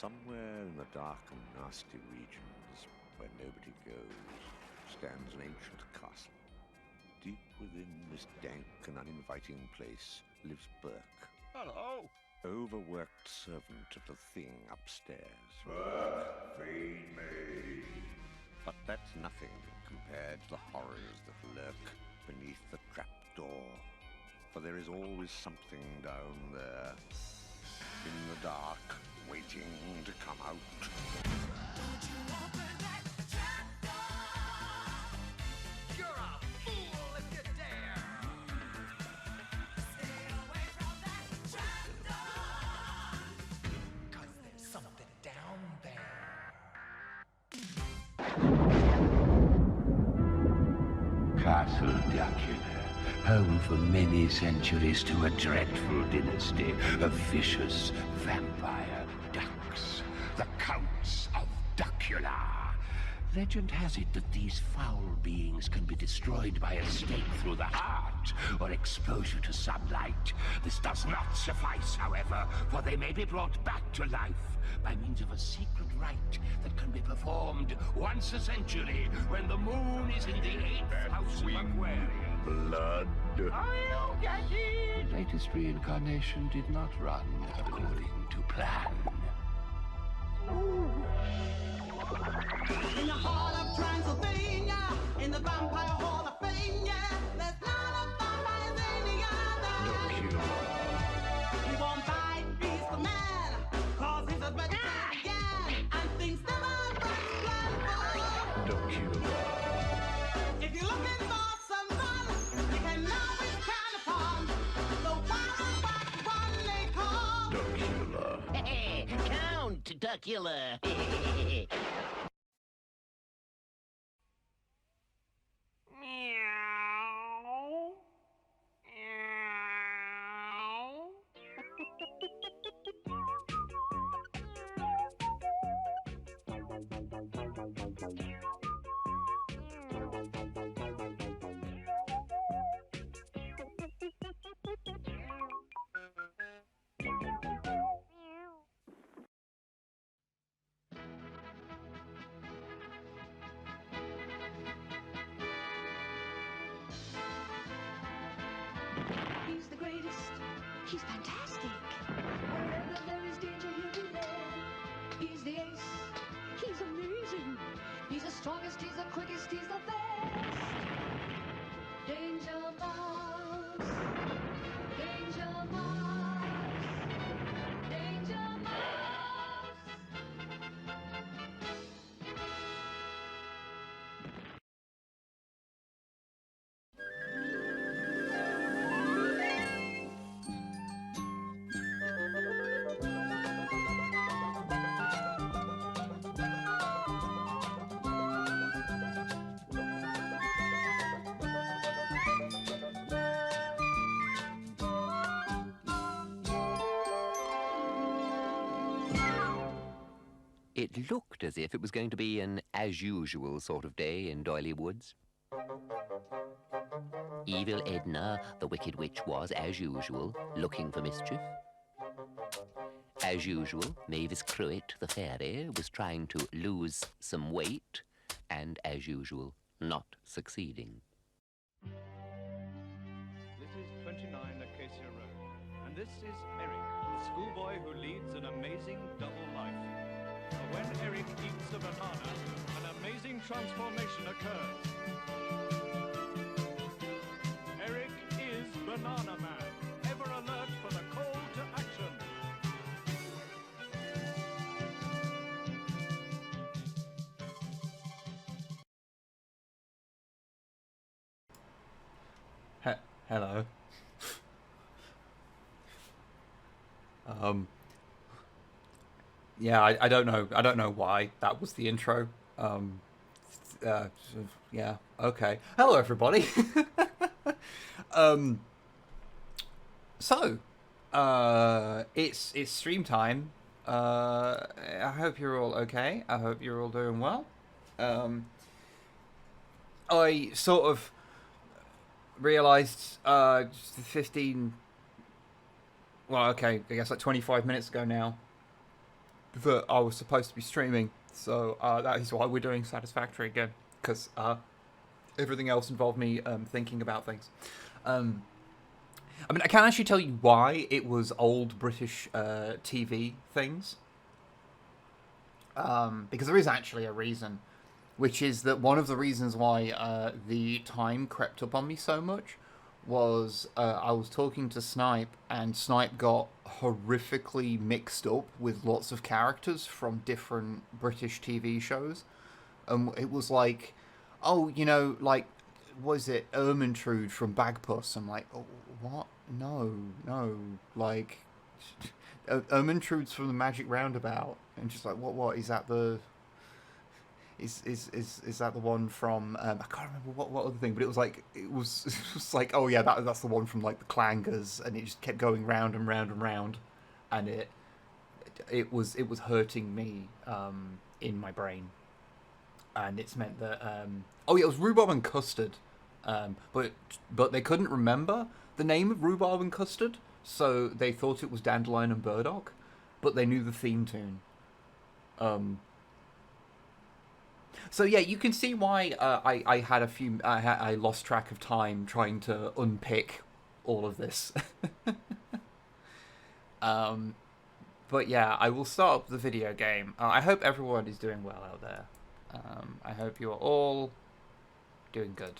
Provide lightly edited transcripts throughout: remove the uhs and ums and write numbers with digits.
Somewhere in the dark and nasty regions where nobody goes stands an ancient castle. Deep within this dank and uninviting place lives Burke. Hello. Overworked servant of the thing upstairs. Burke, feed me. But that's nothing compared to the horrors that lurk beneath the trapdoor. For there is always something down there, in the dark, waiting to come out. Don't you open that trapdoor? You're a fool if you dare. Stay away from that trapdoor. 'Cause there's something down there. Castle Dracula, home for many centuries to a dreadful dynasty of vicious vampire ducks, the Counts of Dracula. Legend has it that these foul beings can be destroyed by a stake through the heart or exposure to sunlight. This does not suffice, however, for they may be brought back to life by means of a secret rite that can be performed once a century when the moon is in the 8th house of Aquarius. Blood. I'll get it! The latest reincarnation did not run according to plan. In the heart of Transylvania, in the vampire hall of fame, yeah, there's not a vampire than the other. He won't bite, he's the man, 'cause he's a vegetarian, and things never run blindfold. If you're looking for some fun, you can always count upon the one they call Count Dracula. He's the greatest. He's fantastic. Wherever there is danger, he'll be there. He's the ace. He's amazing. He's the strongest. He's the quickest. He's the best. Danger Mouse. Danger Mouse. Danger Mouse. It looked as if it was going to be an as-usual sort of day in Doyley Woods. Evil Edna, the Wicked Witch, was, as usual, looking for mischief. As usual, Mavis Cruitt, the fairy, was trying to lose some weight, and, as usual, not succeeding. This is 29 Acacia Road, and this is Eric, the schoolboy who leads an amazing double life. For when Eric eats a banana, an amazing transformation occurs. Eric is Banana Man, ever alert for the call to action. Hello. Yeah, I don't know why that was the intro. Yeah, okay. Hello, everybody. It's stream time. I hope you're all okay. I hope you're all doing well. I sort of realized just 15, well, okay, I guess like 25 minutes ago now, that I was supposed to be streaming. So that is why we're doing Satisfactory again, because everything else involved me thinking about things. I mean, I can't actually tell you why it was old British TV things, because there is actually a reason, which is that one of the reasons why the time crept up on me so much was I was talking to Snipe, and Snipe got horrifically mixed up with lots of characters from different British TV shows. It was like, oh, you know, like, was it Ermintrude from Bagpuss? I'm like, oh, what? No, like, Ermintrude's from the Magic Roundabout. And just like, what is that the... Is that the one from I can't remember what other thing, but it was like, oh yeah, that's the one from like the Clangers, and it just kept going round and round and round, and it was hurting me in my brain, and it's meant that oh yeah, it was Rhubarb and Custard, but they couldn't remember the name of Rhubarb and Custard, so they thought it was Dandelion and Burdock, but they knew the theme tune. So yeah, you can see why I had I lost track of time trying to unpick all of this. But yeah, I will start up the video game. I hope everyone is doing well out there. I hope you are all doing good.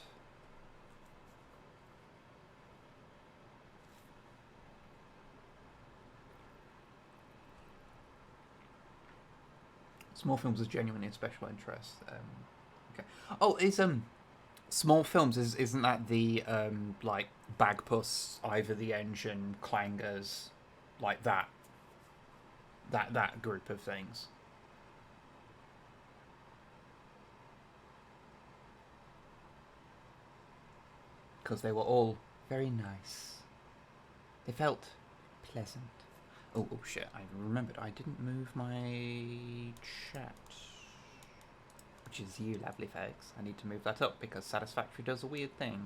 Small films is genuinely a special interest. Okay. Oh, is small films isn't that the like Bagpuss, Ivor the Engine, Clangers, like that group of things? Because they were all very nice. They felt pleasant. Oh shit, I remembered I didn't move my chat. Which is you, lovely folks. I need to move that up because Satisfactory does a weird thing.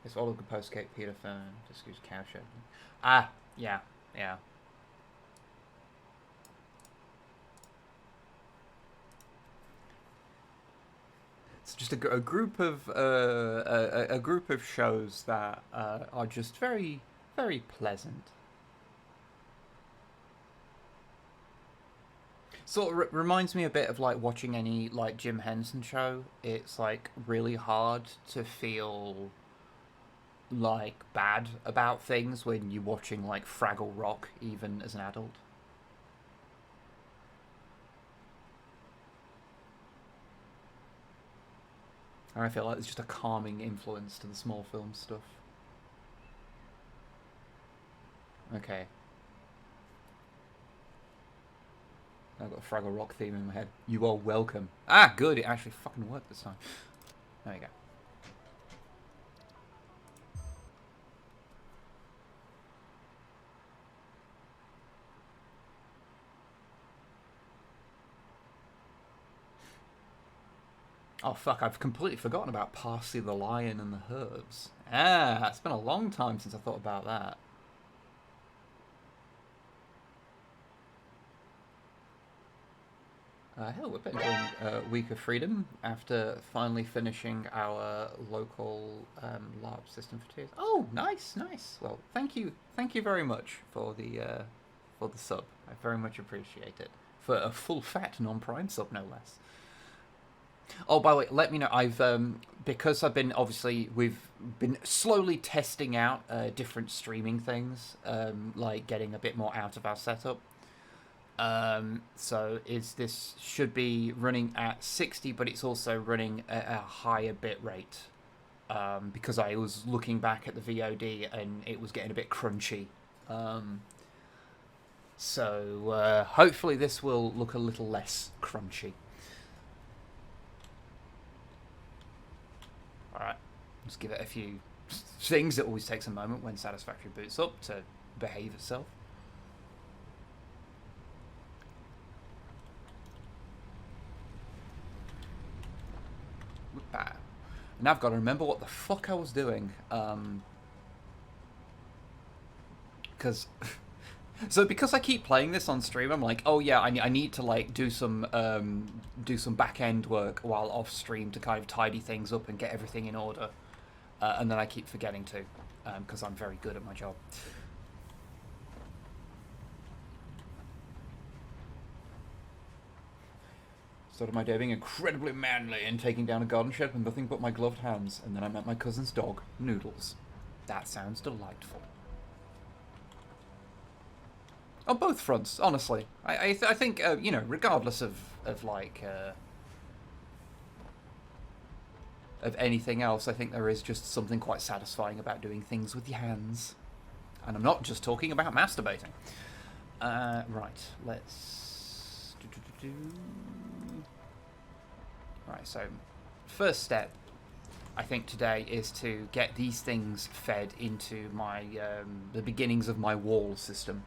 It's all of the postgate Peter Fern. Just use cowshed. Ah, yeah. It's just a group of a group of shows that are just very, very pleasant. Sort of reminds me a bit of like watching any like Jim Henson show. It's like really hard to feel like bad about things when you're watching like Fraggle Rock even as an adult. And I feel like it's just a calming influence to the small film stuff. Okay. I've got a Fraggle Rock theme in my head. You are welcome. Ah, good. It actually fucking worked this time. There we go. Oh fuck, I've completely forgotten about Parsley the Lion and the Herbs. Ah, it's been a long time since I thought about that. Hell, we've been doing Week of Freedom after finally finishing our local LARP system for 2 years. Oh, nice. Well, thank you very much for the sub. I very much appreciate it. For a full fat non-prime sub, no less. Oh, by the way, let me know. I've because I've been we've been slowly testing out different streaming things, like getting a bit more out of our setup. So this should be running at 60, but it's also running at a higher bit rate, because I was looking back at the VOD and it was getting a bit crunchy. So hopefully this will look a little less crunchy. Alright, let's give it a few things. It always takes a moment when Satisfactory boots up to behave itself. Now I've got to remember what the fuck I was doing, because So because I keep playing this on stream, I'm like, oh yeah, I need to like do some back end work while off stream to kind of tidy things up and get everything in order, and then I keep forgetting to, because I'm very good at my job. Started my day being incredibly manly and taking down a garden shed with nothing but my gloved hands, and then I met my cousin's dog, Noodles. That sounds delightful. On both fronts, honestly. I think, you know, regardless of like, of anything else, I think there is just something quite satisfying about doing things with your hands. And I'm not just talking about masturbating. Right, let's... Right, so first step, I think today, is to get these things fed into my the beginnings of my wall system.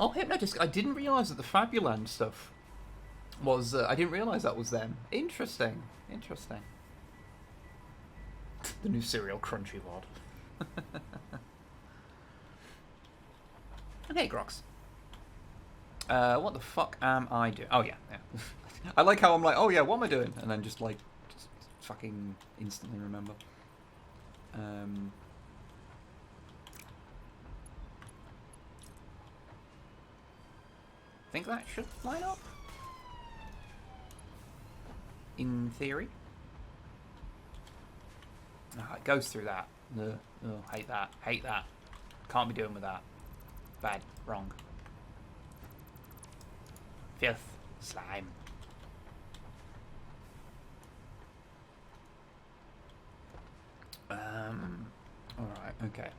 Oh, Hypnodisc, I didn't realise that the Fabuland stuff was... I didn't realise that was them. Interesting. Interesting. The new Serial Crunchy mod. And hey, Grox. What the fuck am I doing? Oh, yeah. I like how I'm like, oh, yeah, what am I doing? And then just, like, just fucking instantly remember. I think that should line up. In theory. Oh, it goes through that. Ugh. Oh, hate that. Hate that. Can't be doing with that. Bad. Wrong. Filth. Slime. Alright, okay.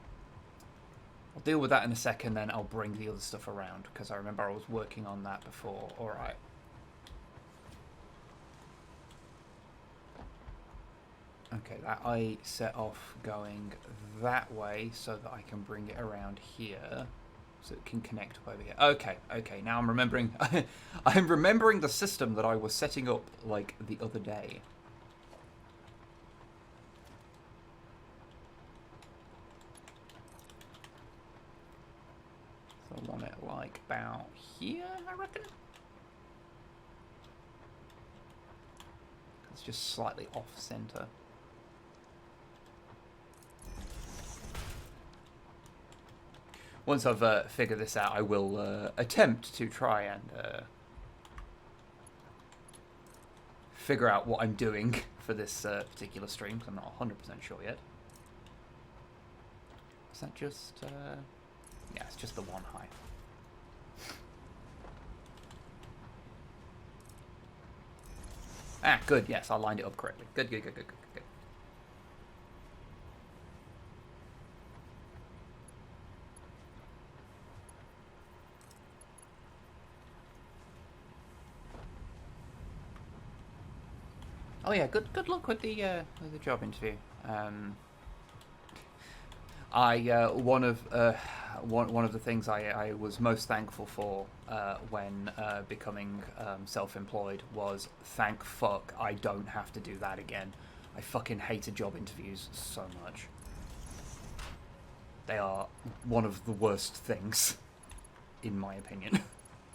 I'll deal with that in a second, then I'll bring the other stuff around, because I remember I was working on that before. Alright. Okay, that I set off going that way so that I can bring it around here, so it can connect up over here. Okay, okay, now I'm remembering. I'm remembering the system that I was setting up, like, the other day. So I want it, like, about here, I reckon? It's just slightly off-center. Once I've figured this out, I will attempt to try and figure out what I'm doing for this particular stream, because I'm not 100% sure yet. Is that just... yeah, it's just the one high. Ah, good, yes, I lined it up correctly. Good, good, good, good, good, good. Oh yeah, good luck with the job interview. One of the things I was most thankful for when becoming self-employed was, thank fuck I don't have to do that again. I fucking hated job interviews so much. They are one of the worst things, in my opinion.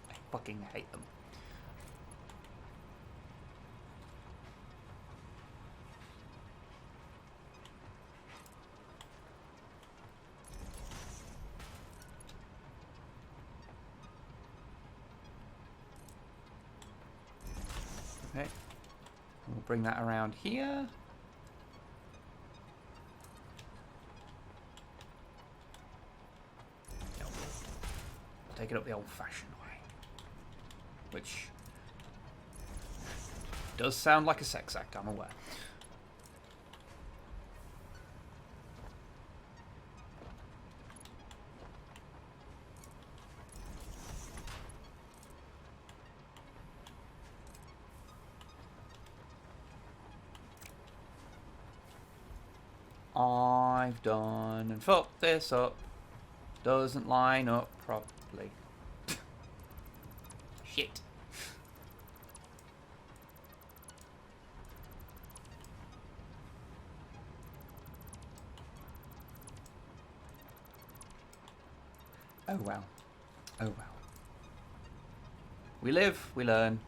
I fucking hate them. Okay, we'll bring that around here. Take it up the old-fashioned way, which does sound like a sex act, I'm aware. I've done and fucked this up. Doesn't line up properly. shit. Oh well. Oh well. We live, we learn.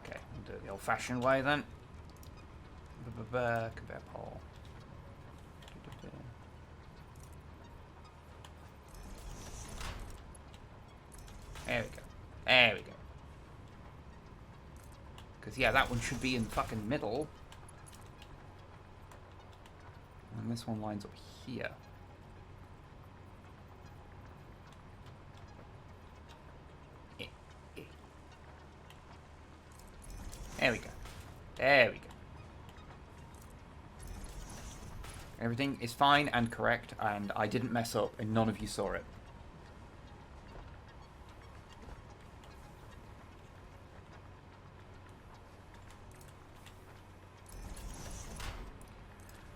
Okay, we'll do it the old-fashioned way then. Compare poll. There we go. There we go. Because, yeah, that one should be in fucking middle. And this one lines up here. There we go. There we go. Everything is fine and correct, and I didn't mess up, and none of you saw it.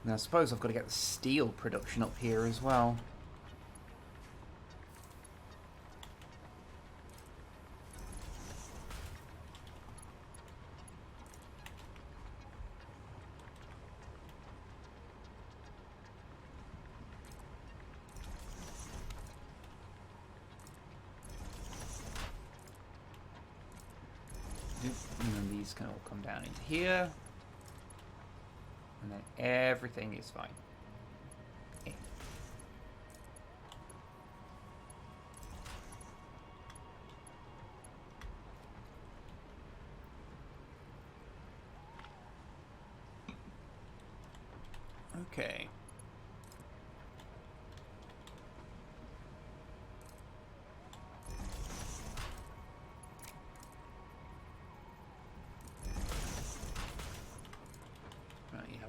Now, I suppose I've got to get the steel production up here as well. And then these can all come down into here. And then everything is fine. Eh. Okay.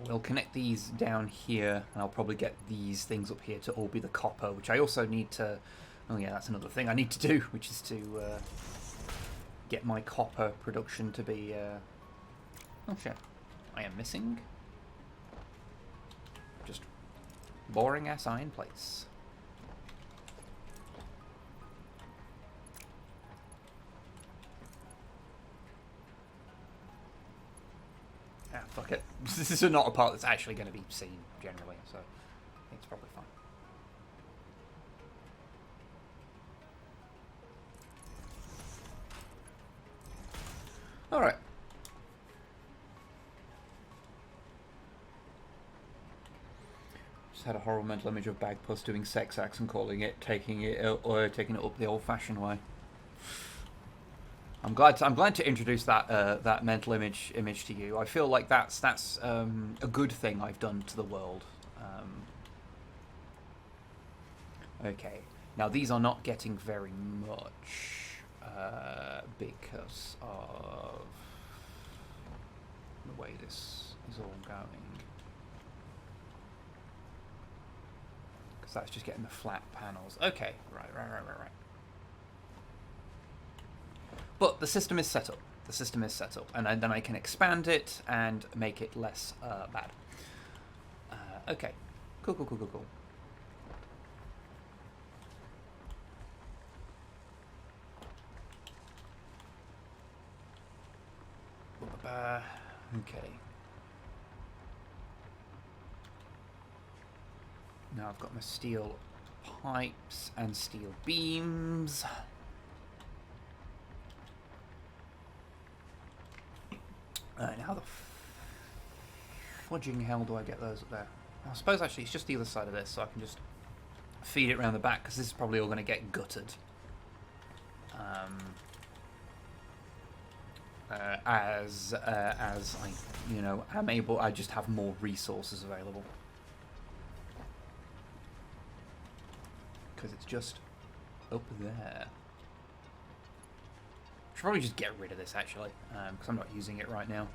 We'll connect these down here, and I'll probably get these things up here to all be the copper, which I also need to... Oh yeah, that's another thing I need to do, which is to get my copper production to be... Oh shit. I am missing... just boring-ass iron plates. Ah, fuck it. This is not a part that's actually going to be seen, generally, so it's probably fine. Alright. Just had a horrible mental image of Bagpuss doing sex acts and calling it, taking it up the old-fashioned way. I'm glad to introduce that that mental image to you. I feel like that's a good thing I've done to the world. Okay, now these are not getting very much because of the way this is all going. Because that's just getting the flat panels. Okay, right. But the system is set up. The system is set up. And then I can expand it and make it less bad. Okay. Cool. Okay. Now I've got my steel pipes and steel beams. How the fudging hell do I get those up there? I suppose actually it's just the other side of this, so I can just feed it around the back, because this is probably all going to get gutted. As I, am able, I just have more resources available. Because it's just up there. Should probably just get rid of this, actually, because I'm not using it right now.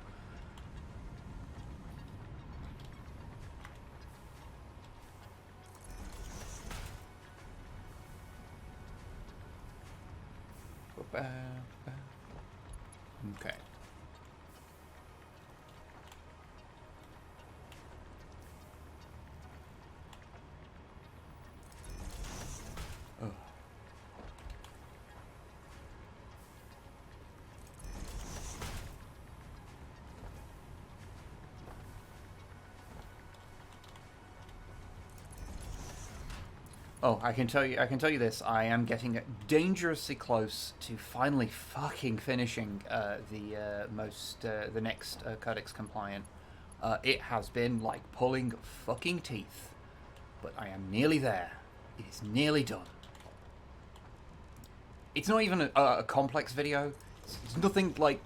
Okay. Oh, I can tell you this. I am getting dangerously close to finally fucking finishing the next Codex compliant. It has been like pulling fucking teeth, but I am nearly there. It is nearly done. It's not even a complex video. It's nothing like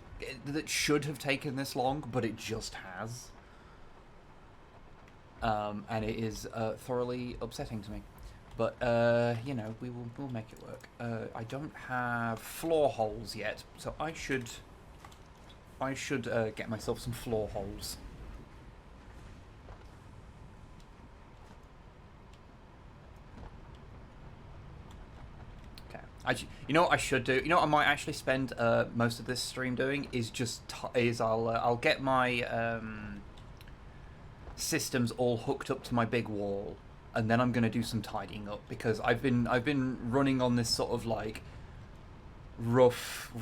that should have taken this long, but it just has. And it is thoroughly upsetting to me. But, you know, we'll make it work. I don't have floor holes yet, so I should get myself some floor holes. Okay. You know what I should do? You know what I might actually spend most of this stream doing is just I'll get my systems all hooked up to my big wall. And then I'm gonna do some tidying up because I've been running on this sort of like rough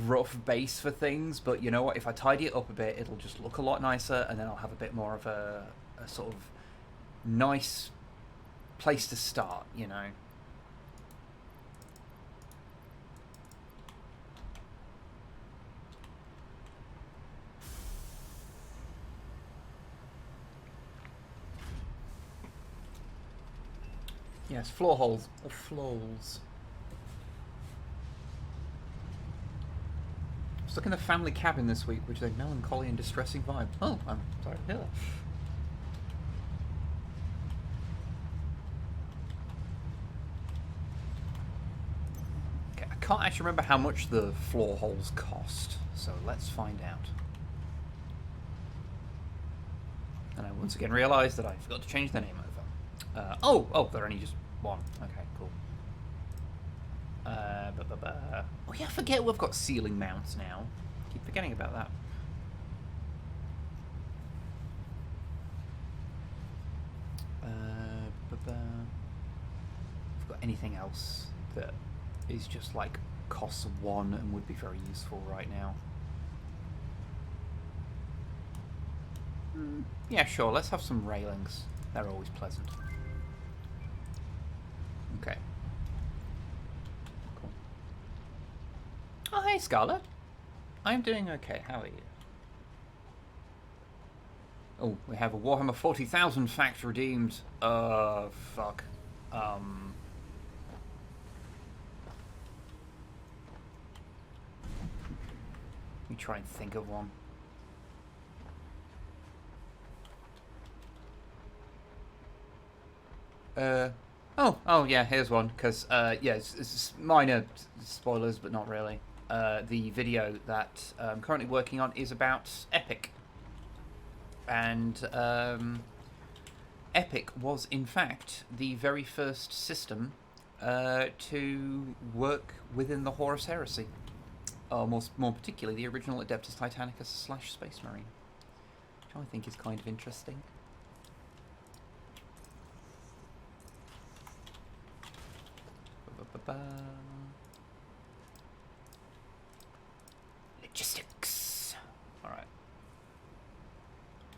base for things. But you know what? If I tidy it up a bit, it'll just look a lot nicer, and then I'll have a bit more of a sort of nice place to start. You know. Yes, floor holes or floors. Stuck in a family cabin this week, which is a melancholy and distressing vibe. Oh, I'm sorry to hear that. Okay, I can't actually remember how much the floor holes cost, so let's find out. And I once again realised that I forgot to change the name over. Oh, they're only just one. Okay, cool. Oh yeah, I forget we've got ceiling mounts now. Keep forgetting about that. If we've got anything else that is just like costs one and would be very useful right now. Yeah, sure. Let's have some railings. They're always pleasant. Okay. Cool. Oh, hey, Scarlett. I'm doing okay. How are you? Oh, we have a Warhammer 40,000 fact redeemed. Fuck. Let me try and think of one. Oh yeah, here's one, because, yeah, it's minor spoilers, but not really. The video that I'm currently working on is about Epic. And, Epic was, in fact, the very first system to work within the Horus Heresy. More particularly, the original Adeptus Titanicus / Space Marine. Which I think is kind of interesting. Logistics. Alright.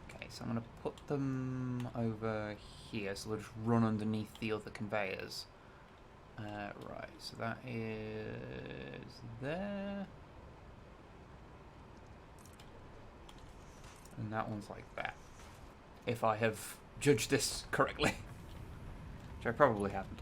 Okay, so I'm going to put them over here, so they'll just run underneath the other conveyors. Right, so that is there. And that one's like that. If I have judged this correctly. Which I probably haven't.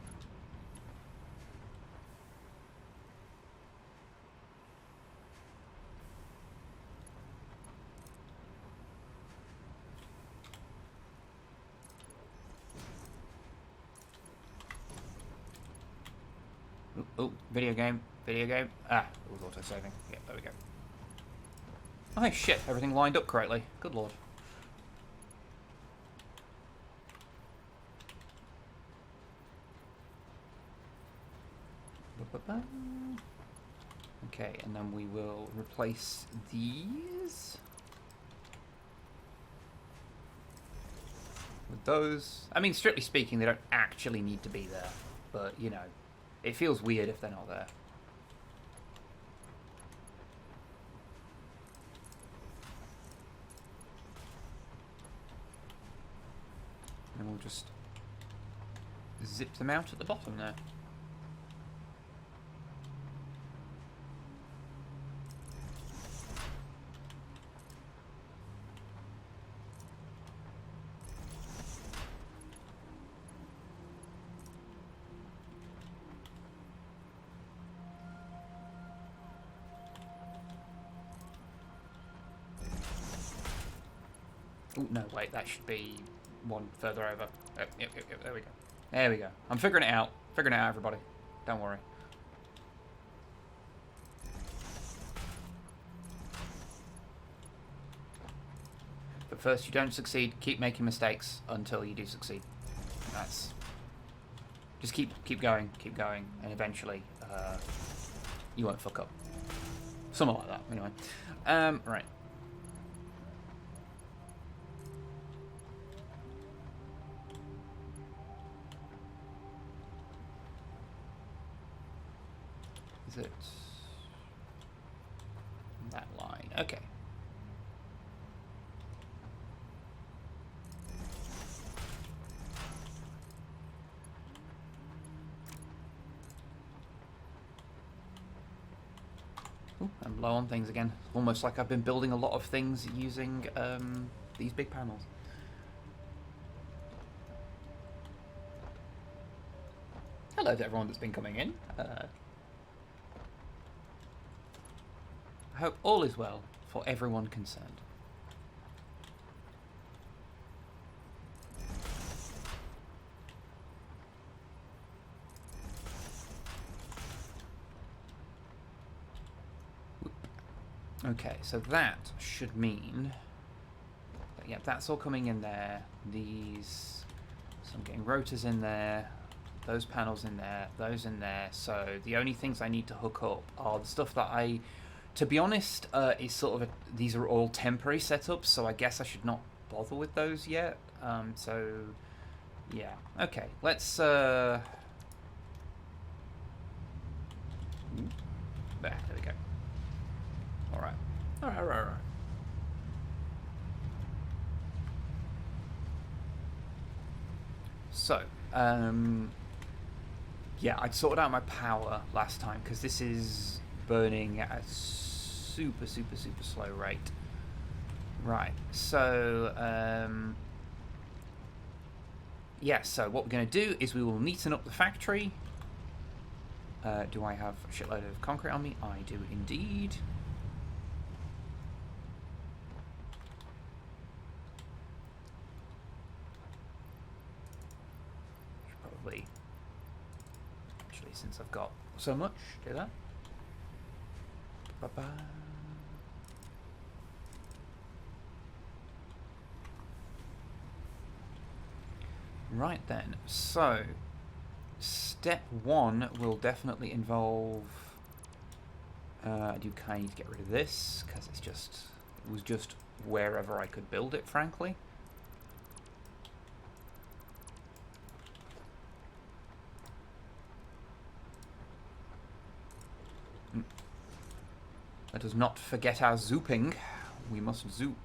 Oh, video game. Ah, it was auto-saving. Yeah, there we go. Oh, shit, everything lined up correctly. Good lord. Okay, and then we will replace these with those. I mean, strictly speaking, they don't actually need to be there, but, you know, it feels weird if they're not there. And we'll just zip them out at the bottom there. Oh, no, wait, that should be one further over. Yep, there we go. There we go. I'm figuring it out. Figuring it out, everybody. Don't worry. But first, you don't succeed. Keep making mistakes until you do succeed. That's... Just keep going, and eventually, you won't fuck up. Something like that, anyway. Right. Is it that line? Okay. Ooh, I'm low on things again. Almost like I've been building a lot of things using these big panels. Hello to everyone that's been coming in. I hope all is well for everyone concerned. Okay, so that should mean that, yeah, that's all coming in there. These, so I'm getting rotors in there, those panels in there, those in there. So the only things I need to hook up are the stuff that I, to be honest, is sort of these are all temporary setups, so I guess I should not bother with those yet. So yeah, okay, let's there we go. All right. So, yeah, I'd sorted out my power last time because this is burning at a super slow rate. Right. So, yeah. So what we're going to do is we will neaten up the factory. Do I have a shitload of concrete on me? I do indeed. Actually, since I've got so much, do that. Ba-ba. Right then, so step one will definitely involve I do kind of need to get rid of this because it was just wherever I could build it, frankly. Let us not forget our zooping. We must zoop.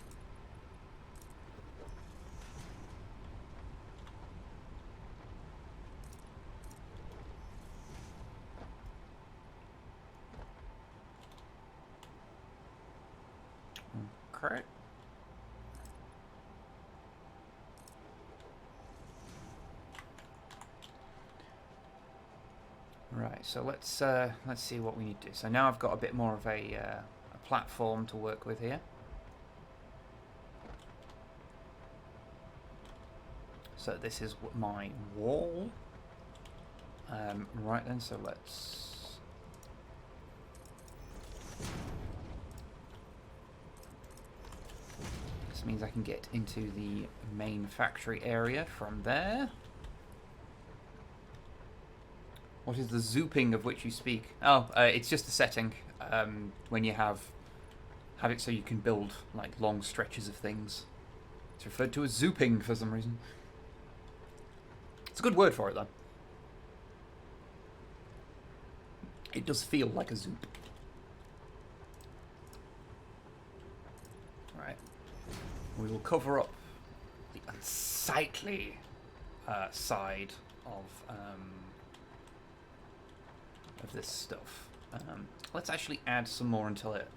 Okay. Right, so let's see what we need to do. So now I've got a bit more of a platform to work with here. So this is my wall. Right then, so let's. This means I can get into the main factory area from there. What is the zooping of which you speak? Oh, it's just a setting when you have it so you can build like long stretches of things. It's referred to as zooping for some reason. It's a good word for it though. It does feel like a zoop. Right. We will cover up the unsightly side of this stuff. Let's actually add some more until it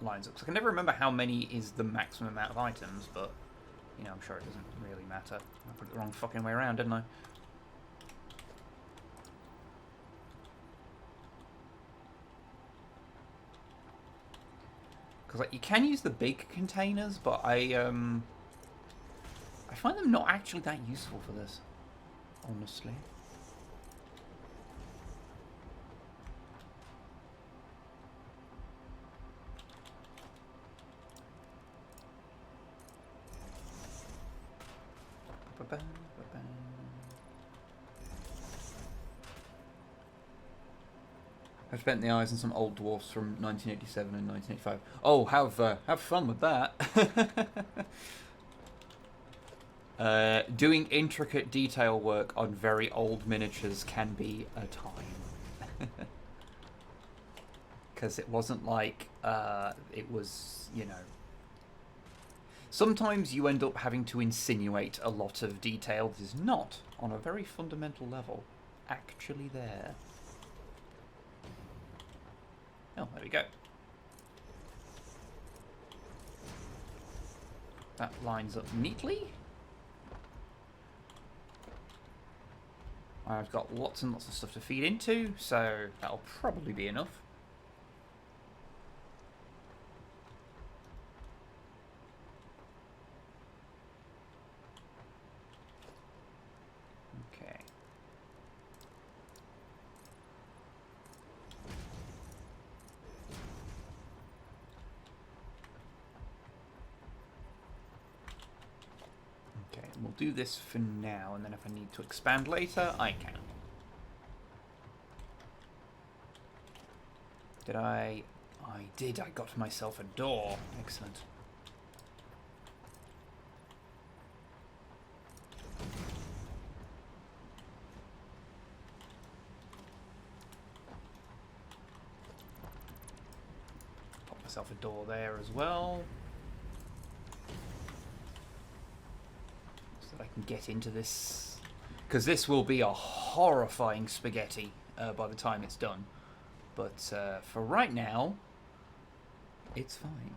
lines up. Because I can never remember how many is the maximum amount of items, but, you know, I'm sure it doesn't really matter. I put it the wrong fucking way around, didn't I? Because, like, you can use the big containers, but I find them not actually that useful for this, honestly. I've spent the eyes on some old dwarfs from 1987 and 1985. Oh, have fun with that. Doing intricate detail work on very old miniatures can be a time. Because it wasn't like it was, you know. Sometimes you end up having to insinuate a lot of detail that is not, on a very fundamental level, actually there. Oh, there we go. That lines up neatly. I've got lots and lots of stuff to feed into, so that'll probably be enough. Okay. Okay, we'll do this for now, and then if I need to expand later, I can. Did I did. I got myself a door. Excellent. Pop myself a door there as well. So that I can get into this. Because this will be a horrifying spaghetti by the time it's done. But for right now, it's fine.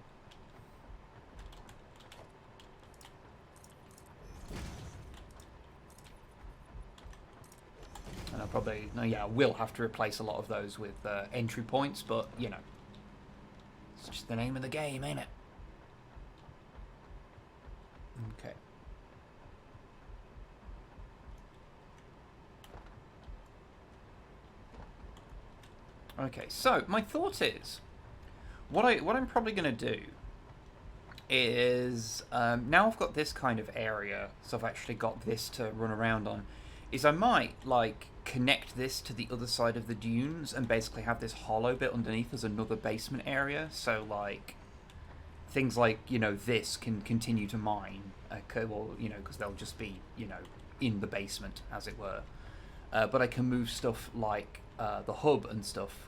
And I'll probably, no, yeah, I will have to replace a lot of those with entry points, but, you know, it's just the name of the game, ain't it? Okay. Okay, so my thought is, what I'm probably going to do is, now I've got this kind of area, so I've actually got this to run around on, is I might, like, connect this to the other side of the dunes and basically have this hollow bit underneath as another basement area, so, like, things like, you know, this can continue to mine, well, you know, because they'll just be, you know, in the basement, as it were. But I can move stuff like the hub and stuff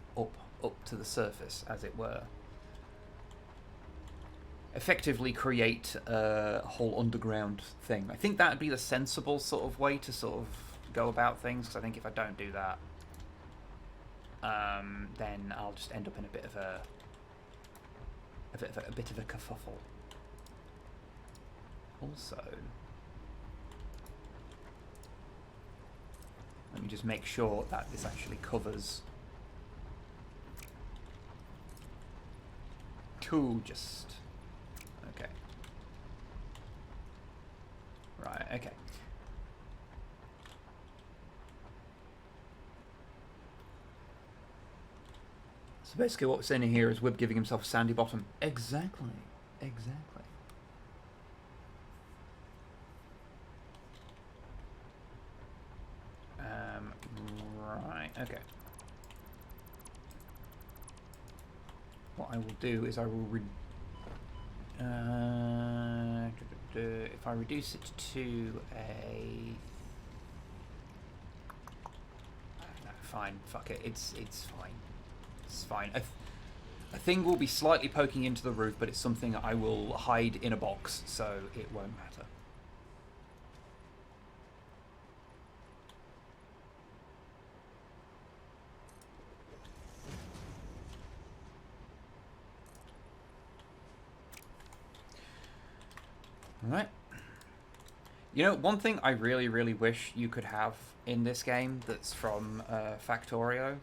up to the surface, as it were. Effectively create a whole underground thing. I think that would be the sensible sort of way to sort of go about things, because I think if I don't do that, then I'll just end up in a bit of a kerfuffle. Also, let me just make sure that this actually covers. Cool, just okay. Right, okay. So basically what we're saying here is Wib giving himself a sandy bottom. Exactly. Exactly. Right, okay. What I will do is I will if I reduce it to a no, fine, fuck it, it's fine. It's fine. A thing will be slightly poking into the roof, but it's something I will hide in a box, so it won't matter. Alright. You know, one thing I really, really wish you could have in this game that's from Factorio.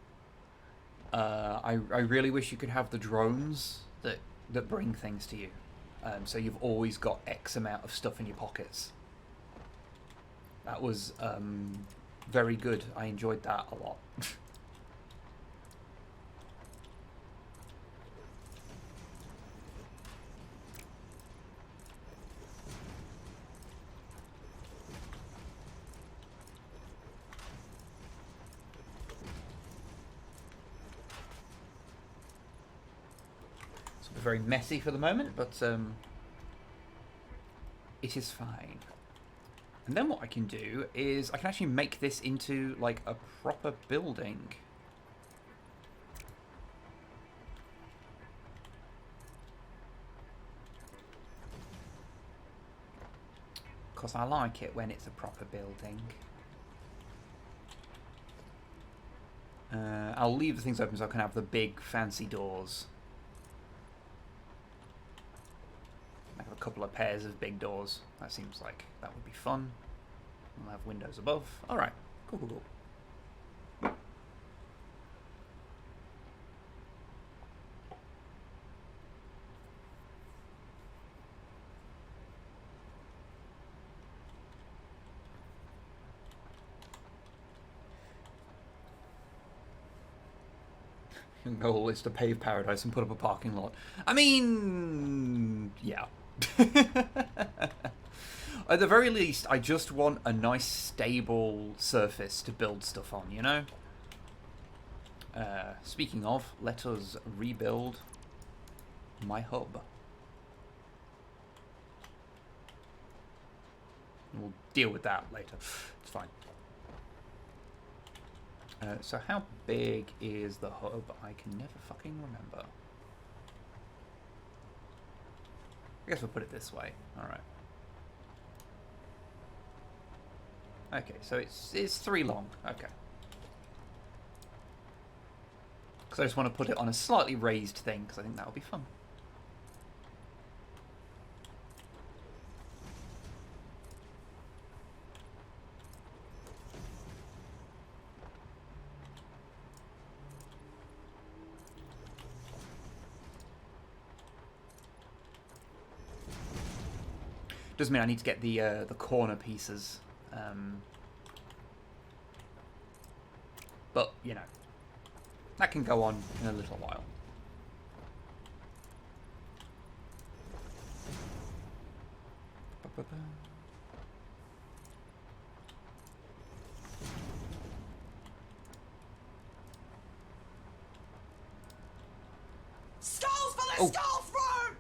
I really wish you could have the drones that bring things to you. So you've always got X amount of stuff in your pockets. That was very good. I enjoyed that a lot. Very messy for the moment, but it is fine. And then what I can do is I can actually make this into like a proper building. Because I like it when it's a proper building. I'll leave the things open so I can have the big fancy doors. I have a couple of pairs of big doors. That seems like that would be fun. We'll have windows above. Alright, cool, cool, cool. Your goal is to pave paradise and put up a parking lot. I mean, yeah. At the very least, I just want a nice, stable surface to build stuff on, you know? Speaking of, let us rebuild my hub. We'll deal with that later. It's fine. So how big is the hub? I can never fucking remember. I guess we'll put it this way. Alright. Okay, so it's 3 long. Okay. Because I just want to put it on a slightly raised thing, because I think that'll be fun. Doesn't mean I need to get the corner pieces, but you know, that can go on in a little while. Skulls for the skull throne!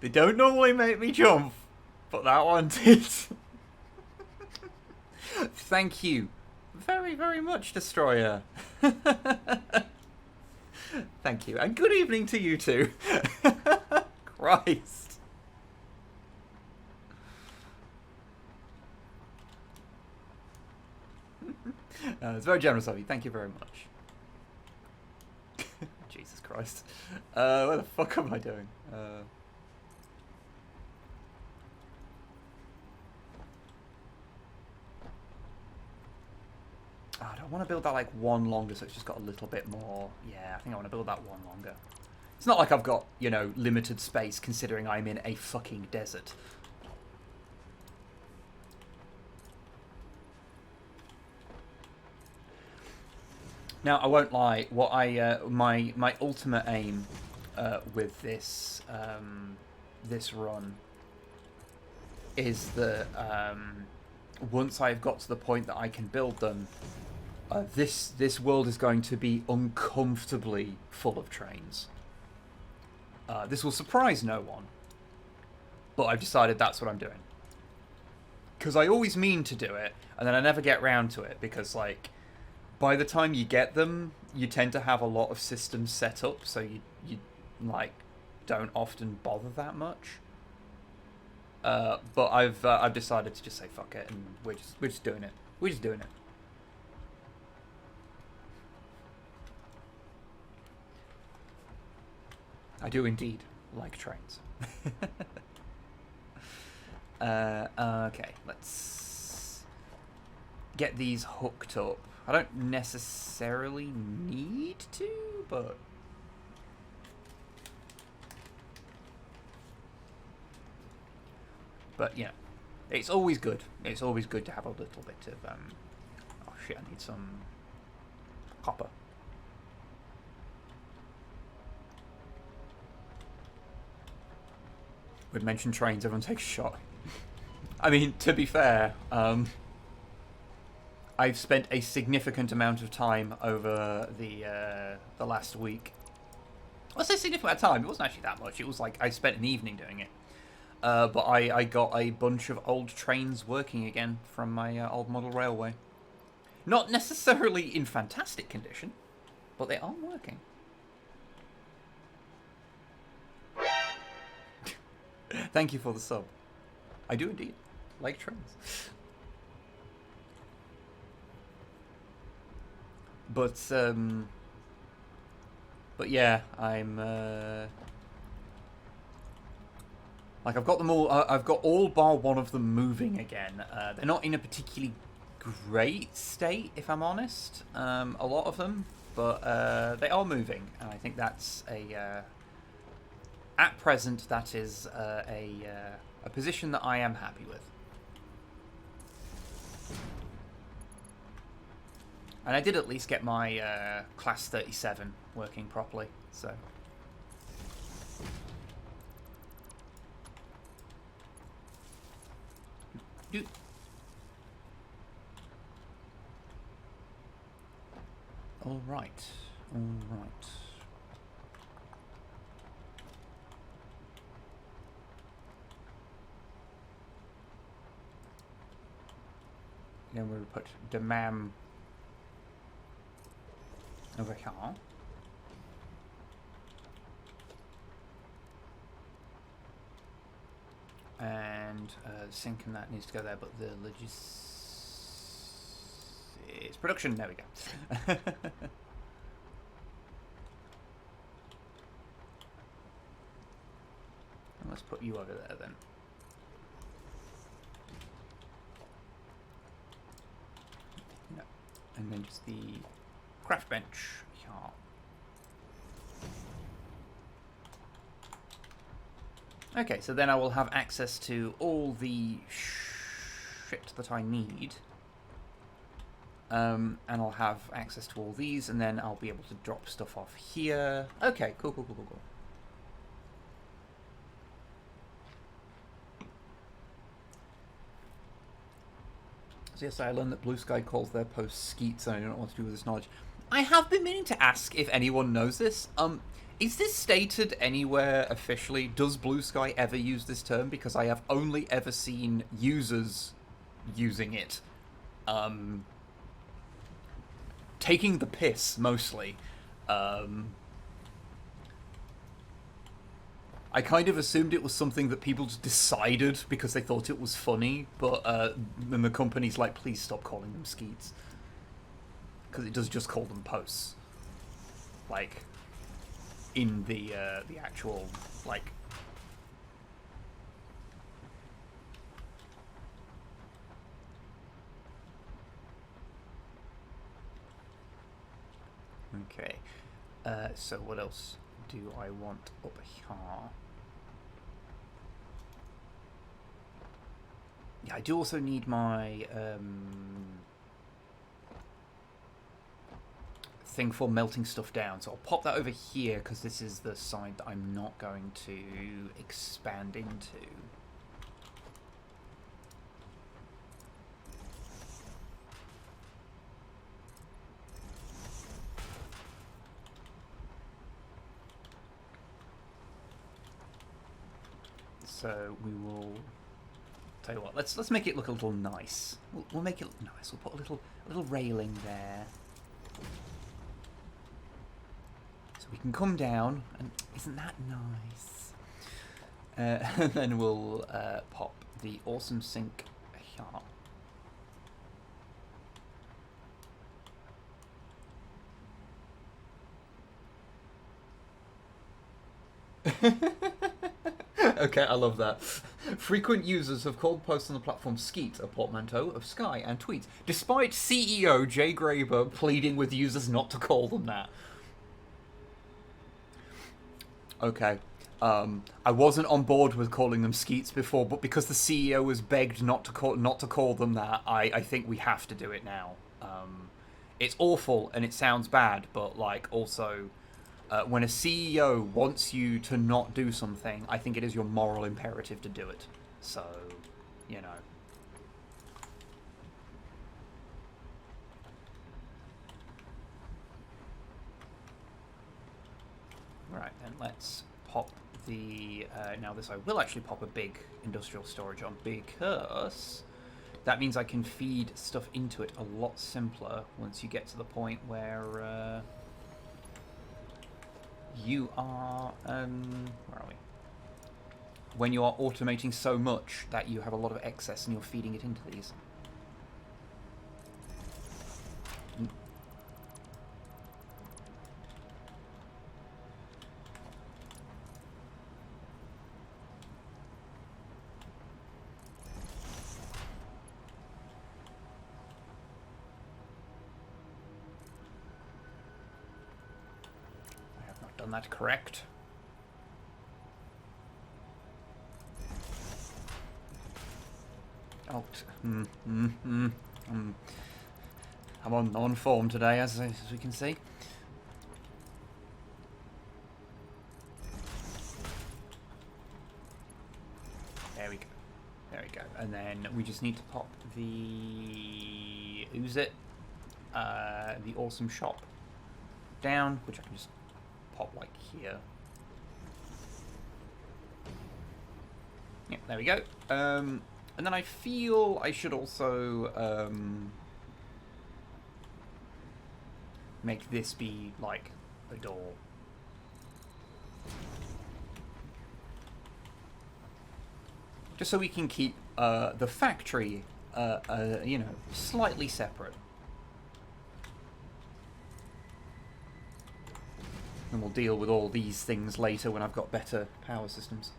They don't normally make me jump, but that one did. Thank you very, very much, Destroyer. Thank you, and good evening to you too. Christ. It's very generous of you. Thank you very much. Jesus Christ. What the fuck am I doing? I don't want to build that like one longer, so it's just got a little bit more. Yeah, I think I want to build that one longer. It's not like I've got, you know, limited space considering I'm in a fucking desert. Now, I won't lie. What my ultimate aim with this this run is that once I've got to the point that I can build them, this world is going to be uncomfortably full of trains. This will surprise no one, but I've decided that's what I'm doing. Because I always mean to do it, and then I never get round to it, because, like, by the time you get them, you tend to have a lot of systems set up, so you like, don't often bother that much. But I've decided to just say fuck it, and we're just doing it. We're just doing it. I do indeed. like trains. Okay, let's get these hooked up. I don't necessarily need to, but... But, yeah, it's always good. It's always good to have a little bit of, oh shit, I need some copper. We'd mentioned trains, everyone takes a shot. I mean, to be fair, I've spent a significant amount of time over the last week. I say significant amount of time, it wasn't actually that much. It was like, I spent an evening doing it. But I got a bunch of old trains working again from my old model railway. Not necessarily in fantastic condition, but they are working. Thank you for the sub. I do indeed like trains. But yeah, I'm like I've got them all. I've got all bar one of them moving again. They're not in a particularly great state, if I'm honest. A lot of them, but they are moving, and I think that's a. At present, that is a position that I am happy with. And I did at least get my Class 37 working properly, so... Alright, alright. Then we'll put Demam over here. And the sink and that needs to go there, but the it's production. There we go. Let's put you over there then. No. And then just the craft bench here. Okay, so then I will have access to all the shit that I need. And I'll have access to all these, and then I'll be able to drop stuff off here. Okay, cool. So yes, I learned that Blue Sky calls their posts skeets, and I don't know what to do with this knowledge. I have been meaning to ask if anyone knows this. Is this stated anywhere officially? Does Blue Sky ever use this term? Because I have only ever seen users using it. Taking the piss, mostly. I kind of assumed it was something that people just decided because they thought it was funny, but then the company's like, please stop calling them skeets. Because it does just call them posts. Like, in the actual, like... Okay, so what else do I want up here? Yeah, I do also need my thing for melting stuff down, so I'll pop that over here because this is the side that I'm not going to expand into. So we will tell you what. Let's make it look a little nice. We'll make it look nice. We'll put a little railing there, so we can come down. And isn't that nice? And then we'll pop the awesome sink here. Okay, I love that. Frequent users have called posts on the platform Skeet, a portmanteau of Sky and tweets, despite CEO Jay Graber pleading with users not to call them that. Okay. I wasn't on board with calling them Skeets before, but because the CEO was begged not to call them that, I think we have to do it now. It's awful and it sounds bad, but like also, when a CEO wants you to not do something, I think it is your moral imperative to do it. So, you know. Right, then let's pop the... now this I will actually pop a big industrial storage on, because that means I can feed stuff into it a lot simpler once you get to the point where you are... where are we? When you are automating so much that you have a lot of excess and you're feeding it into these. Done that correct. Oh, I'm on form today, as we can see. There we go. There we go. And then we just need to pop the the awesome shop down, which I can just pop like here. Yeah, there we go. And then I feel I should also make this be like a door. Just so we can keep the factory, you know, slightly separate. And we'll deal with all these things later when I've got better power systems.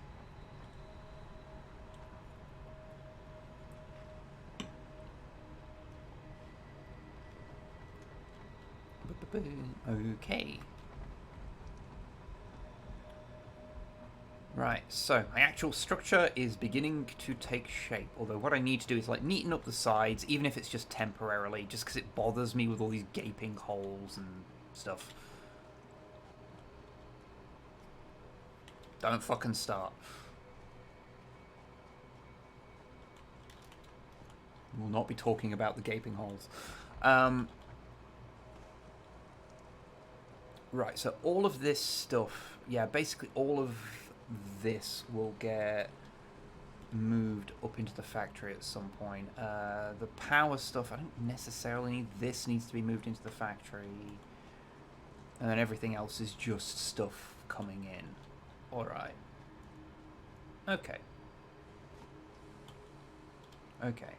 Okay. Right, so my actual structure is beginning to take shape. Although what I need to do is like neaten up the sides, even if it's just temporarily, just because it bothers me with all these gaping holes and stuff. Don't fucking start. We'll not be talking about the gaping holes. Right, so all of this stuff, yeah, basically all of this will get moved up into the factory at some point. The power stuff, I don't necessarily need. This needs to be moved into the factory. And then everything else is just stuff coming in. Alright. Okay. Okay.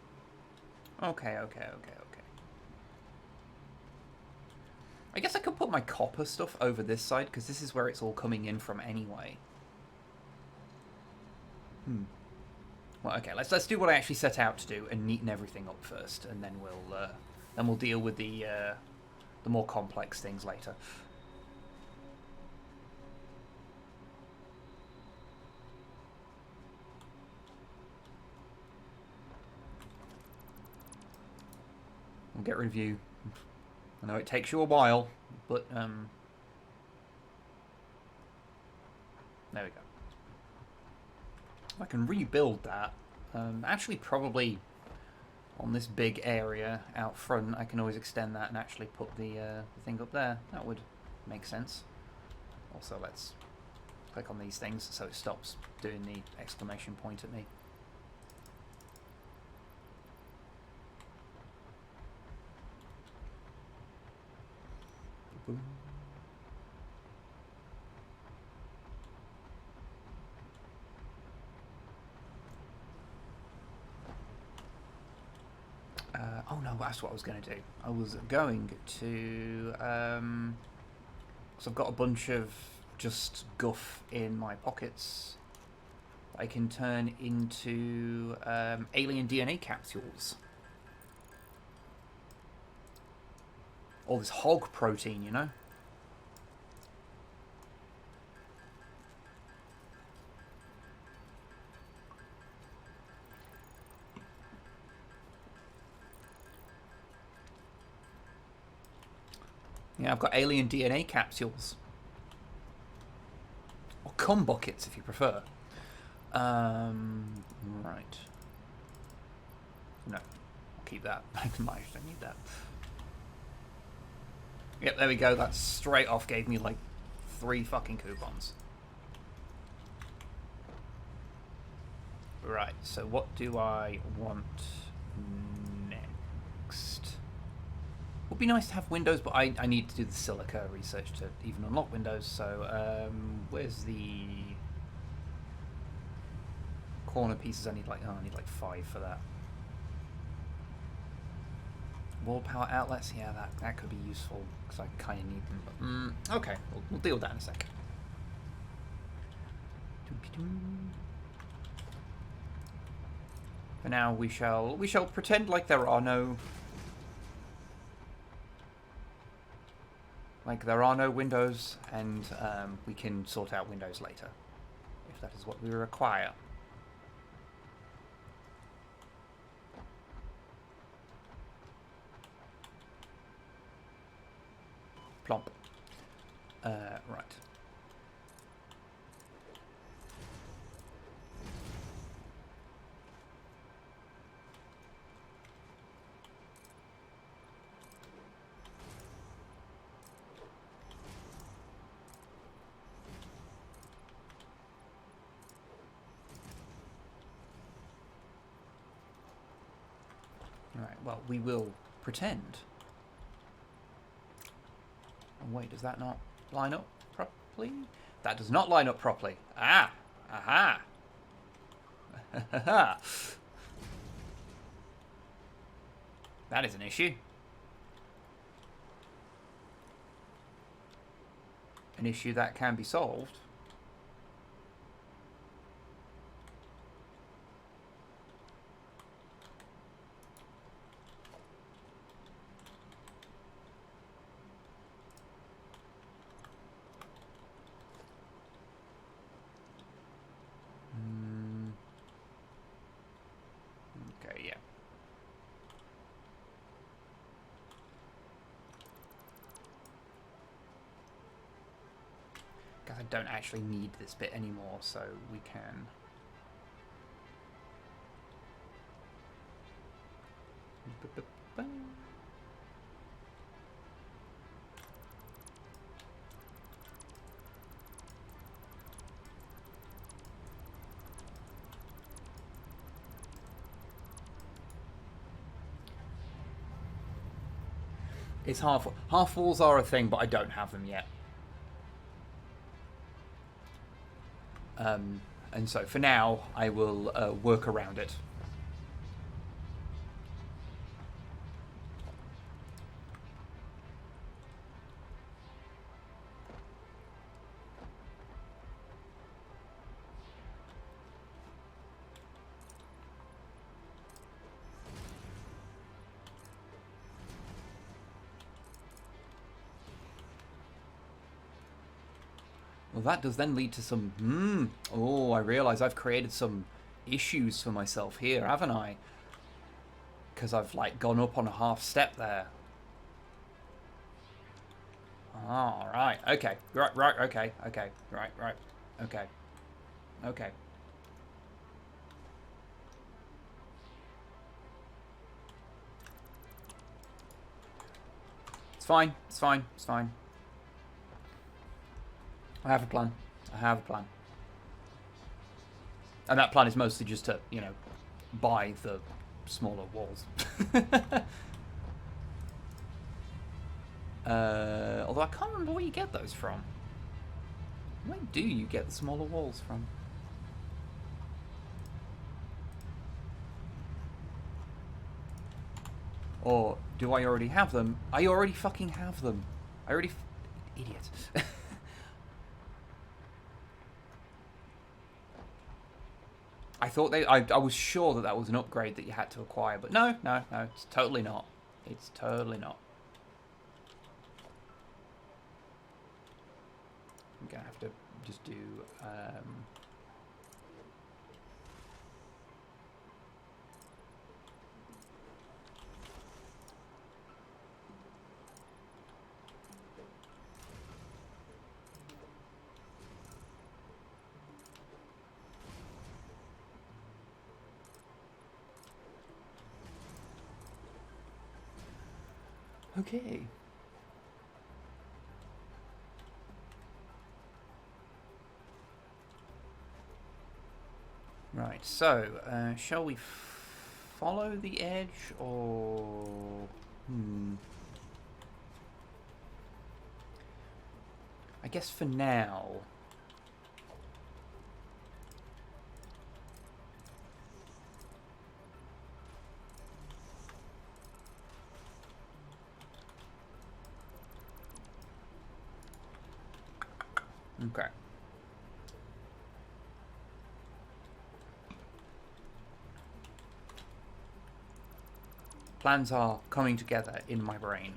Okay. I guess I could put my copper stuff over this side, because this is where it's all coming in from anyway. Well, okay, let's do what I actually set out to do and neaten everything up first, and then we'll deal with the more complex things later. We'll get rid of you. I know it takes you a while, but there we go. I can rebuild that. Actually, probably on this big area out front, I can always extend that and actually put the thing up there. That would make sense. Also, let's click on these things so it stops doing the exclamation point at me. Boom. Oh no, that's what I was going to do. I was going to... so I've got a bunch of just guff in my pockets. I can turn into alien DNA capsules. All this hog protein, you know? Yeah, I've got alien DNA capsules. Or cum buckets, if you prefer. Right. No, I'll keep that. I don't need that. Yep, there we go. That straight off gave me like 3 fucking coupons. Right, so what do I want next? Would be nice to have windows, but I need to do the silica research to even unlock windows, so where's the corner pieces? I need like 5 for that. Wall power outlets, yeah, that could be useful, because I kind of need them. But, okay, we'll deal with that in a second. For now, we shall pretend like there are no windows, and we can sort out windows later, if that is what we require. Plomp. Right. Alright, well, we will pretend. Oh, wait, does that not line up properly? That does not line up properly. Ah! Aha! That is an issue. An issue that can be solved. Okay, yeah. Guess I don't actually need this bit anymore, so we can. It's half walls are a thing, but I don't have them yet. And so for now, I will work around it. Well, that does then lead to some... Oh, I realise I've created some issues for myself here, haven't I? Because I've, like, gone up on a half step there. Oh, right. Okay. Right, okay. Right. Okay. It's fine. I have a plan. And that plan is mostly just to, you know, buy the smaller walls. Although I can't remember where you get those from. Where do you get the smaller walls from? Or do I already have them? I already fucking have them. Idiot. I thought I was sure that was an upgrade that you had to acquire, but no, it's totally not. It's totally not. I'm gonna have to just do. Okay. Right, so, shall we follow the edge, or... I guess for now... Okay. Plans are coming together in my brain.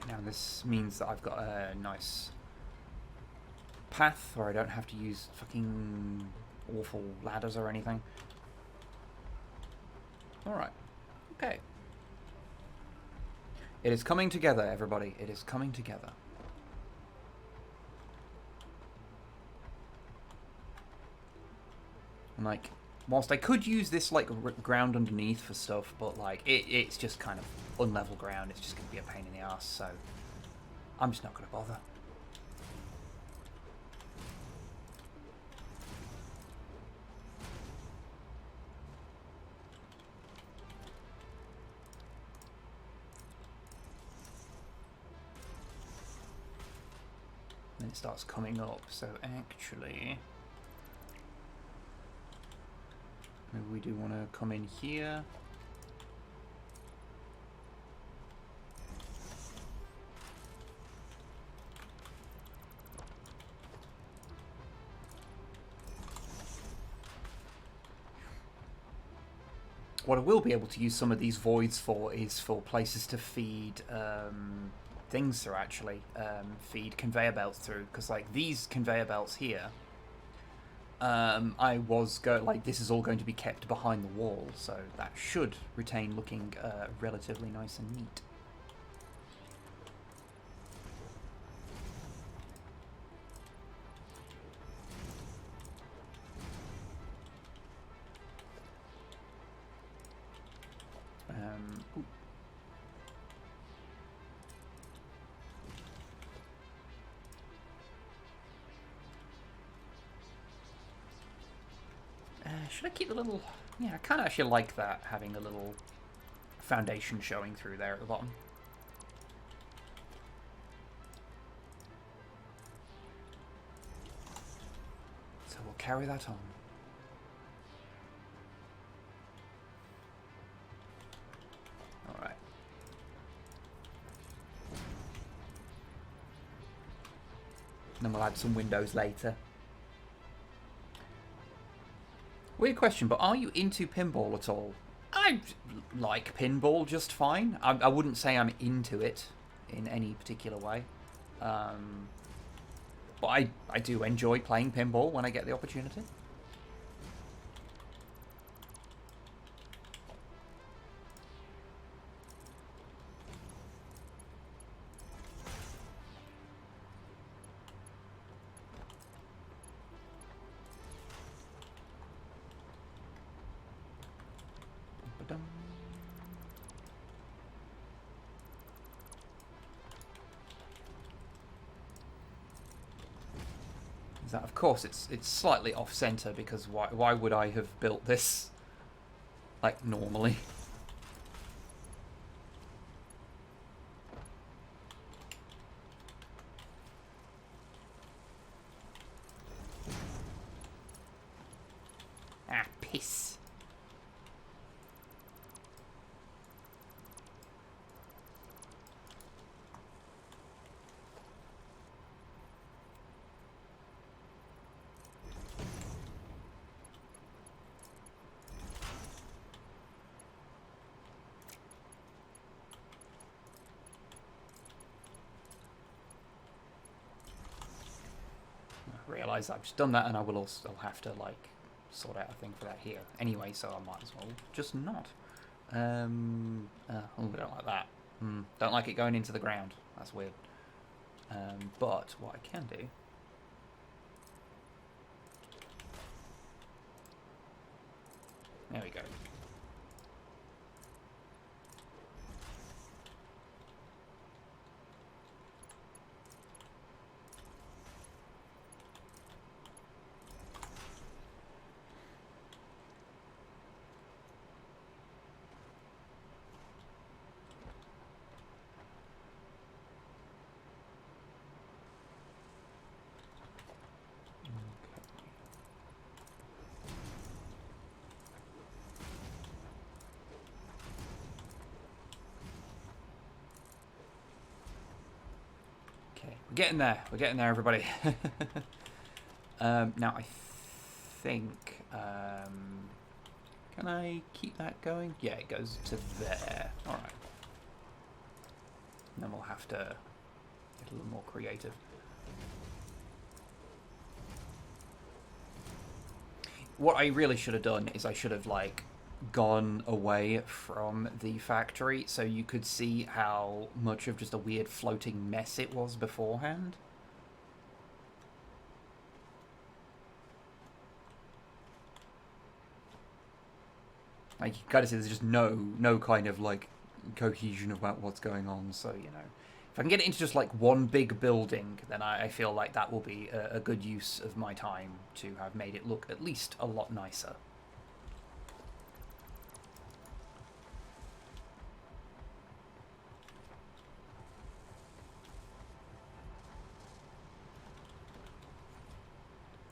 Now this means that I've got a nice path where I don't have to use fucking awful ladders or anything. Alright. Okay. It is coming together, everybody. It is coming together. And like, whilst I could use this like ground underneath for stuff, but like it's just kind of unlevel ground. It's just going to be a pain in the ass, so I'm just not going to bother. Then it starts coming up, so actually maybe we do want to come in here. What I will be able to use some of these voids for is for places to feed things through, actually. Feed conveyor belts through, because like these conveyor belts here, this is all going to be kept behind the wall, so that should retain looking relatively nice and neat. Should I keep the little... Yeah, I kind of actually like that, having a little foundation showing through there at the bottom. So we'll carry that on. Alright. Then we'll add some windows later. Weird question, but are you into pinball at all? I like pinball just fine. I wouldn't say I'm into it in any particular way. But I do enjoy playing pinball when I get the opportunity. That, of course, it's slightly off center because why would I have built this like normally? Hiss. Realise I've just done that, and I will also have to like sort out a thing for that here anyway, so I might as well just not. Oh, we don't like that. Don't like it going into the ground. That's weird. But what I can do. There we go. We're getting there. We're getting there, everybody. Now, I think... can I keep that going? Yeah, it goes to there. Alright. Then we'll have to get a little more creative. What I really should have done is I should have, like, gone away from the factory so you could see how much of just a weird floating mess it was beforehand. Like, you kind of see there's just no kind of, like, cohesion about what's going on, so, you know. If I can get it into just, like, one big building, then I feel like that will be a good use of my time to have made it look at least a lot nicer.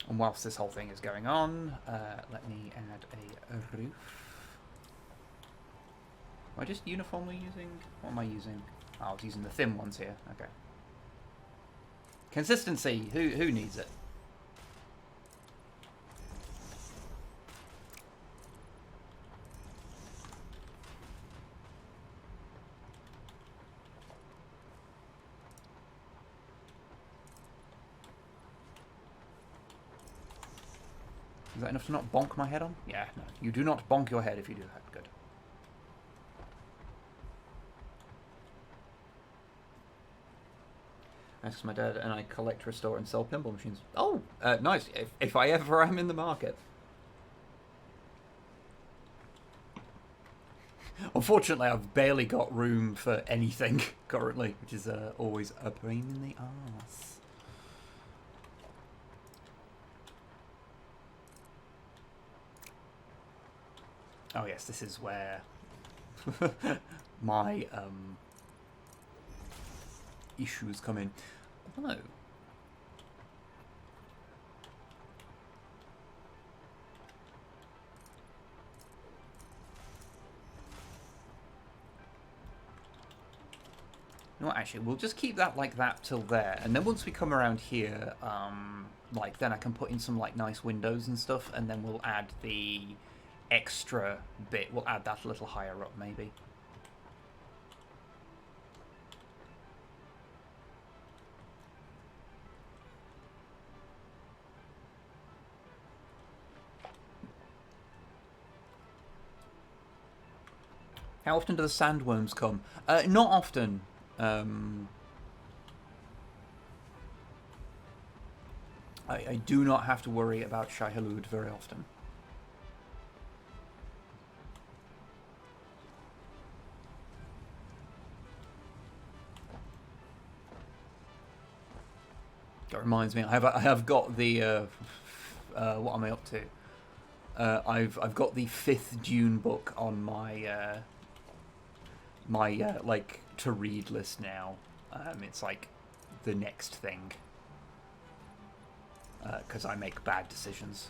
And whilst this whole thing is going on, let me add a roof. Am I just uniformly using... What am I using? Oh, I was using the thin ones here. Okay. Consistency. Who needs it? Is that enough to not bonk my head on? Yeah, no. You do not bonk your head if you do that. Good. Asks my dad, and I collect, restore, and sell pinball machines. Oh, nice. If I ever am in the market. Unfortunately, I've barely got room for anything currently, which is always a pain in the arse. Oh yes, this is where my issues come in. Oh. You know what, actually, we'll just keep that like that till there, and then once we come around here, like, then I can put in some, like, nice windows and stuff, and then we'll add the extra bit. We'll add that a little higher up, maybe. How often do the sandworms come? Not often. I do not have to worry about Shai Hulud very often. That reminds me, I have got the what am I up to? I've got the 5th Dune book on my my like to read list now. It's like the next thing because I make bad decisions.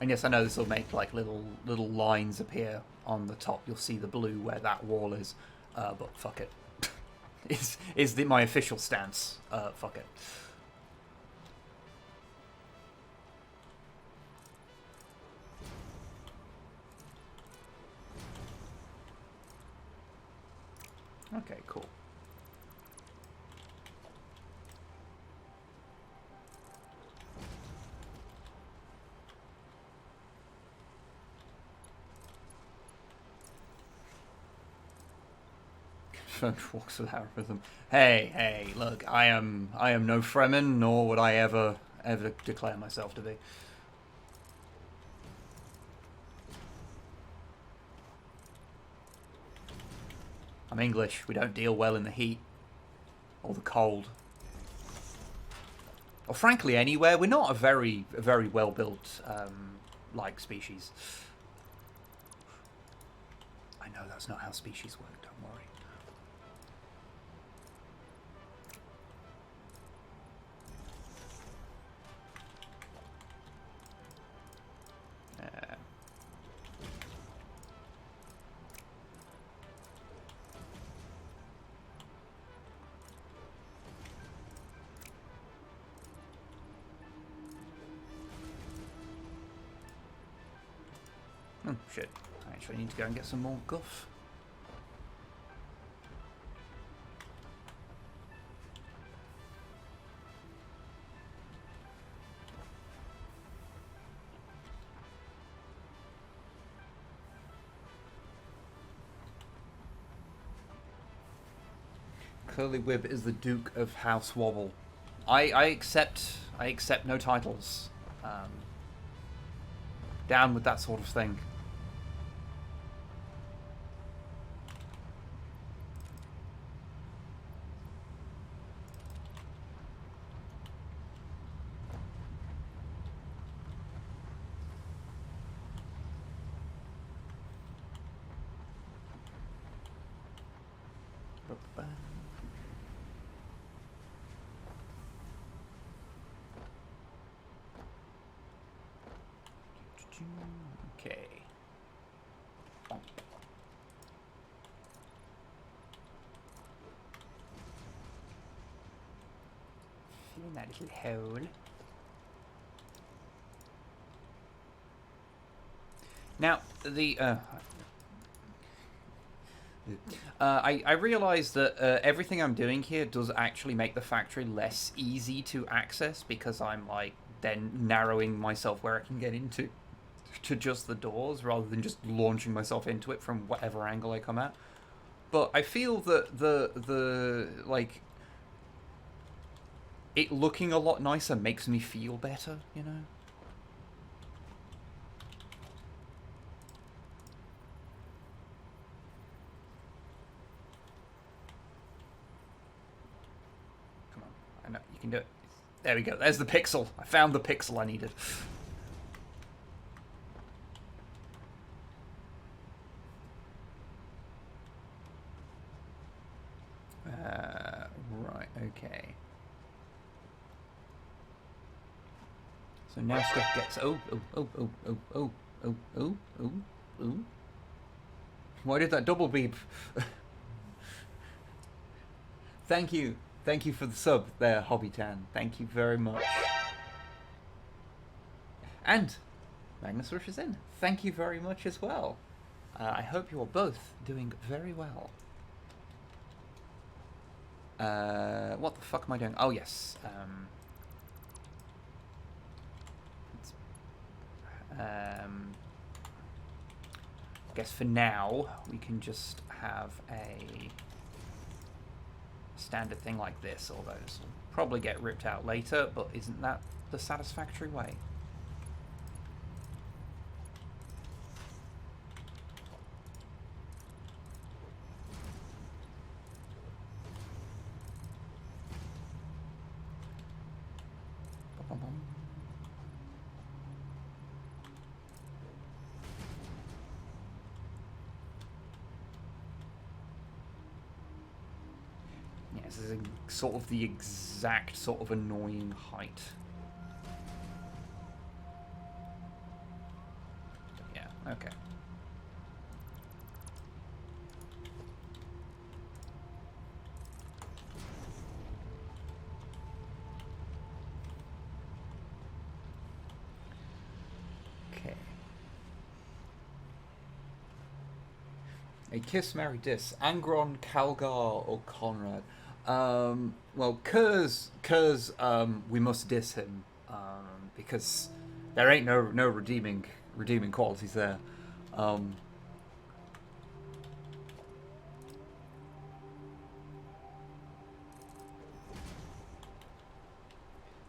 And yes, I know this will make like little lines appear on the top. You'll see the blue where that wall is, but fuck it. is my official stance. Fuck it. Okay, cool. Walks without rhythm. Hey, look, I am no Fremen, nor would I ever declare myself to be. I'm English. We don't deal well in the heat or the cold. Or frankly, anywhere. We're not a very well built like species. I know that's not how species work. Don't worry. Oh, shit. I actually need to go and get some more guff. Curly Wib is the Duke of House Wobble. I accept no titles. Down with that sort of thing. Okay. Fill in that little hole. Now, the I realize that everything I'm doing here does actually make the factory less easy to access because I'm like then narrowing myself where I can get into to just the doors rather than just launching myself into it from whatever angle I come at. But I feel that the like it looking a lot nicer makes me feel better, you know? Come on. I know you can do it. There we go. There's the pixel. I found the pixel I needed. Right, okay. So now stuff gets... Oh. Why did that double beep? Thank you. Thank you for the sub there, Hobbytan. Thank you very much. And Magnus rushes in. Thank you very much as well. I hope you are both doing very well. What the fuck am I doing? Oh, yes. I guess for now, we can just have a standard thing like this, although this will probably get ripped out later, but isn't that the satisfactory way? This is sort of the exact sort of annoying height. A kiss, marry, diss. Angron, Calgar, or Conrad? Well, Kurz, we must diss him, because there ain't no redeeming qualities there. And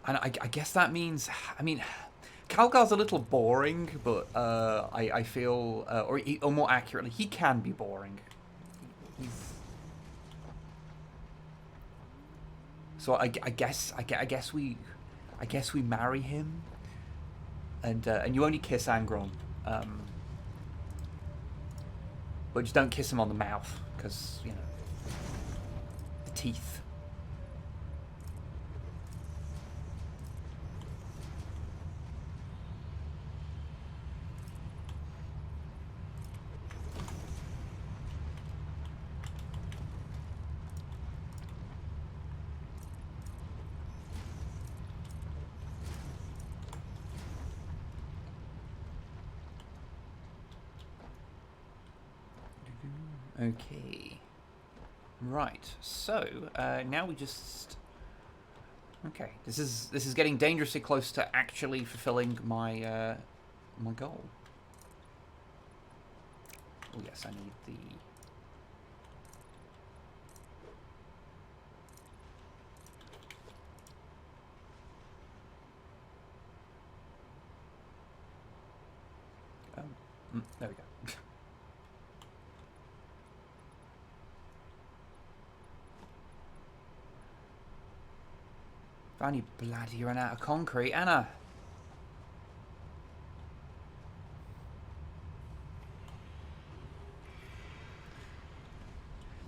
I guess that means, I mean, Calgar's a little boring, but I feel, or more accurately, he can be boring. So I guess we marry him, and you only kiss Angron, but just don't kiss him on the mouth, because you know the teeth. Okay. Right. So now we just. Okay. This is getting dangerously close to actually fulfilling my my goal. Oh yes, I need the. There we go. Funny bloody run out of concrete, Anna.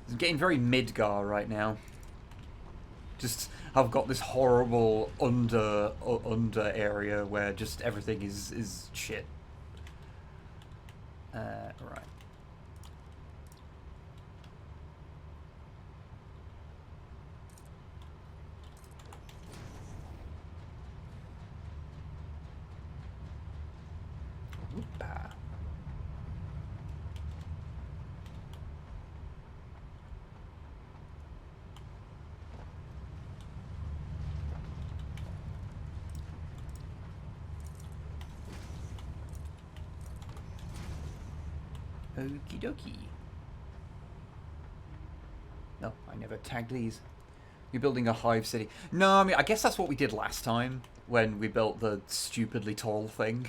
I'm getting very Midgar right now. Just I've got this horrible under area where just everything is shit. Right. Oopa. Okie dokie. No, I never tagged these. You're building a hive city. No, I mean, I guess that's what we did last time when we built the stupidly tall thing.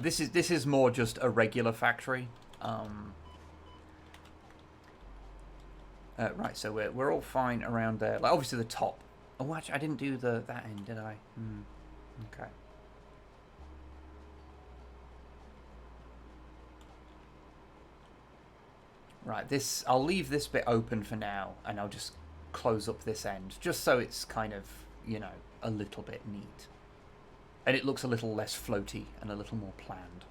This is more just a regular factory. Right, so we're all fine around there. Like obviously the top. Oh, actually, I didn't do that end, did I? Okay. Right, I'll leave this bit open for now, and I'll just close up this end, just so it's kind of, you know, a little bit neat. And it looks a little less floaty and a little more planned.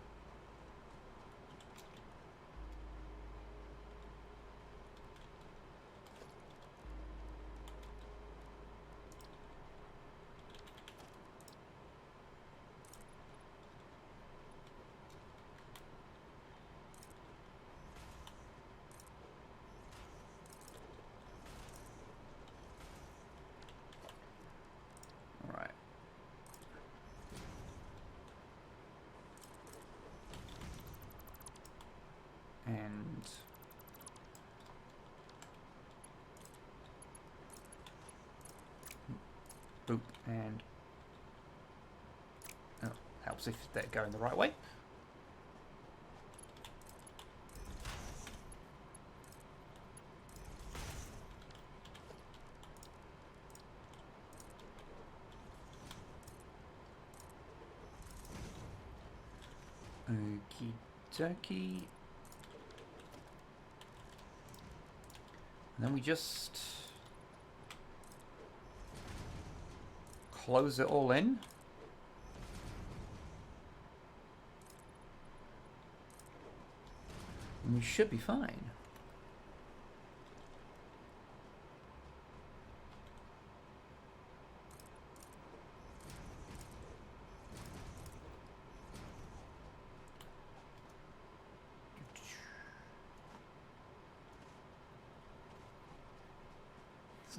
And boop, and oh, helps if they're going the right way. Okie dokie. And then we just close it all in. And we should be fine.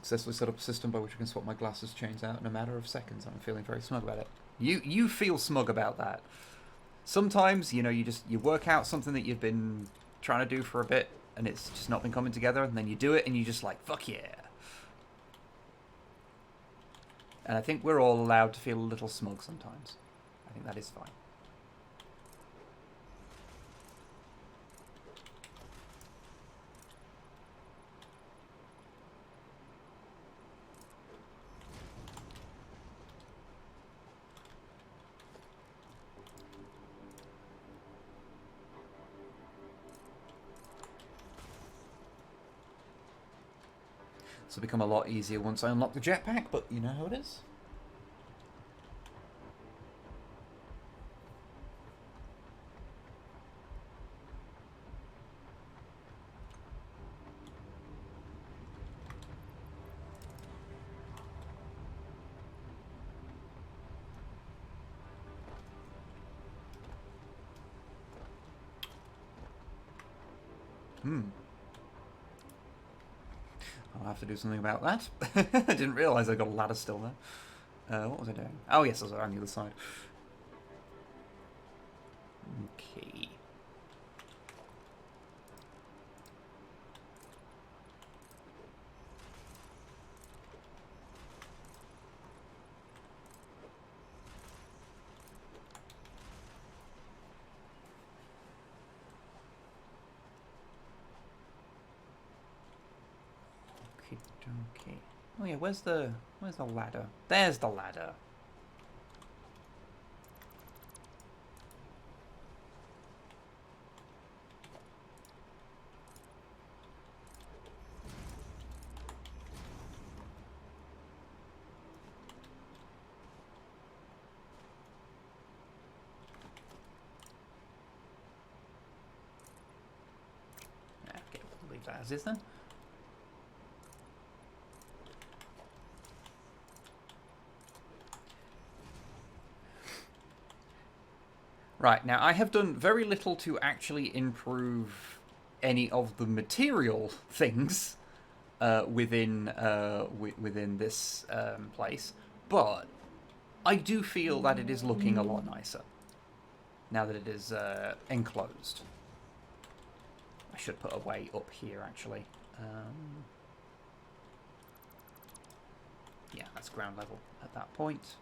Successfully set up a system by which I can swap my glasses chains out in a matter of seconds. I'm feeling very smug about it. You feel smug about that. Sometimes, you know, you work out something that you've been trying to do for a bit, and it's just not been coming together, and then you do it, and you just like, fuck yeah. And I think we're all allowed to feel a little smug sometimes. I think that is fine. This will become a lot easier once I unlock the jetpack, but you know how it is. I'll have to do something about that. I didn't realise I got a ladder still there. What was I doing? Oh yes, I was on the other side. Okay. Okay. Oh yeah, where's the ladder? There's the ladder. Okay, we'll leave that as is then. Right, now I have done very little to actually improve any of the material things within this place, but I do feel that it is looking a lot nicer now that it is enclosed. I should put a way up here, actually. Yeah, that's ground level at that point.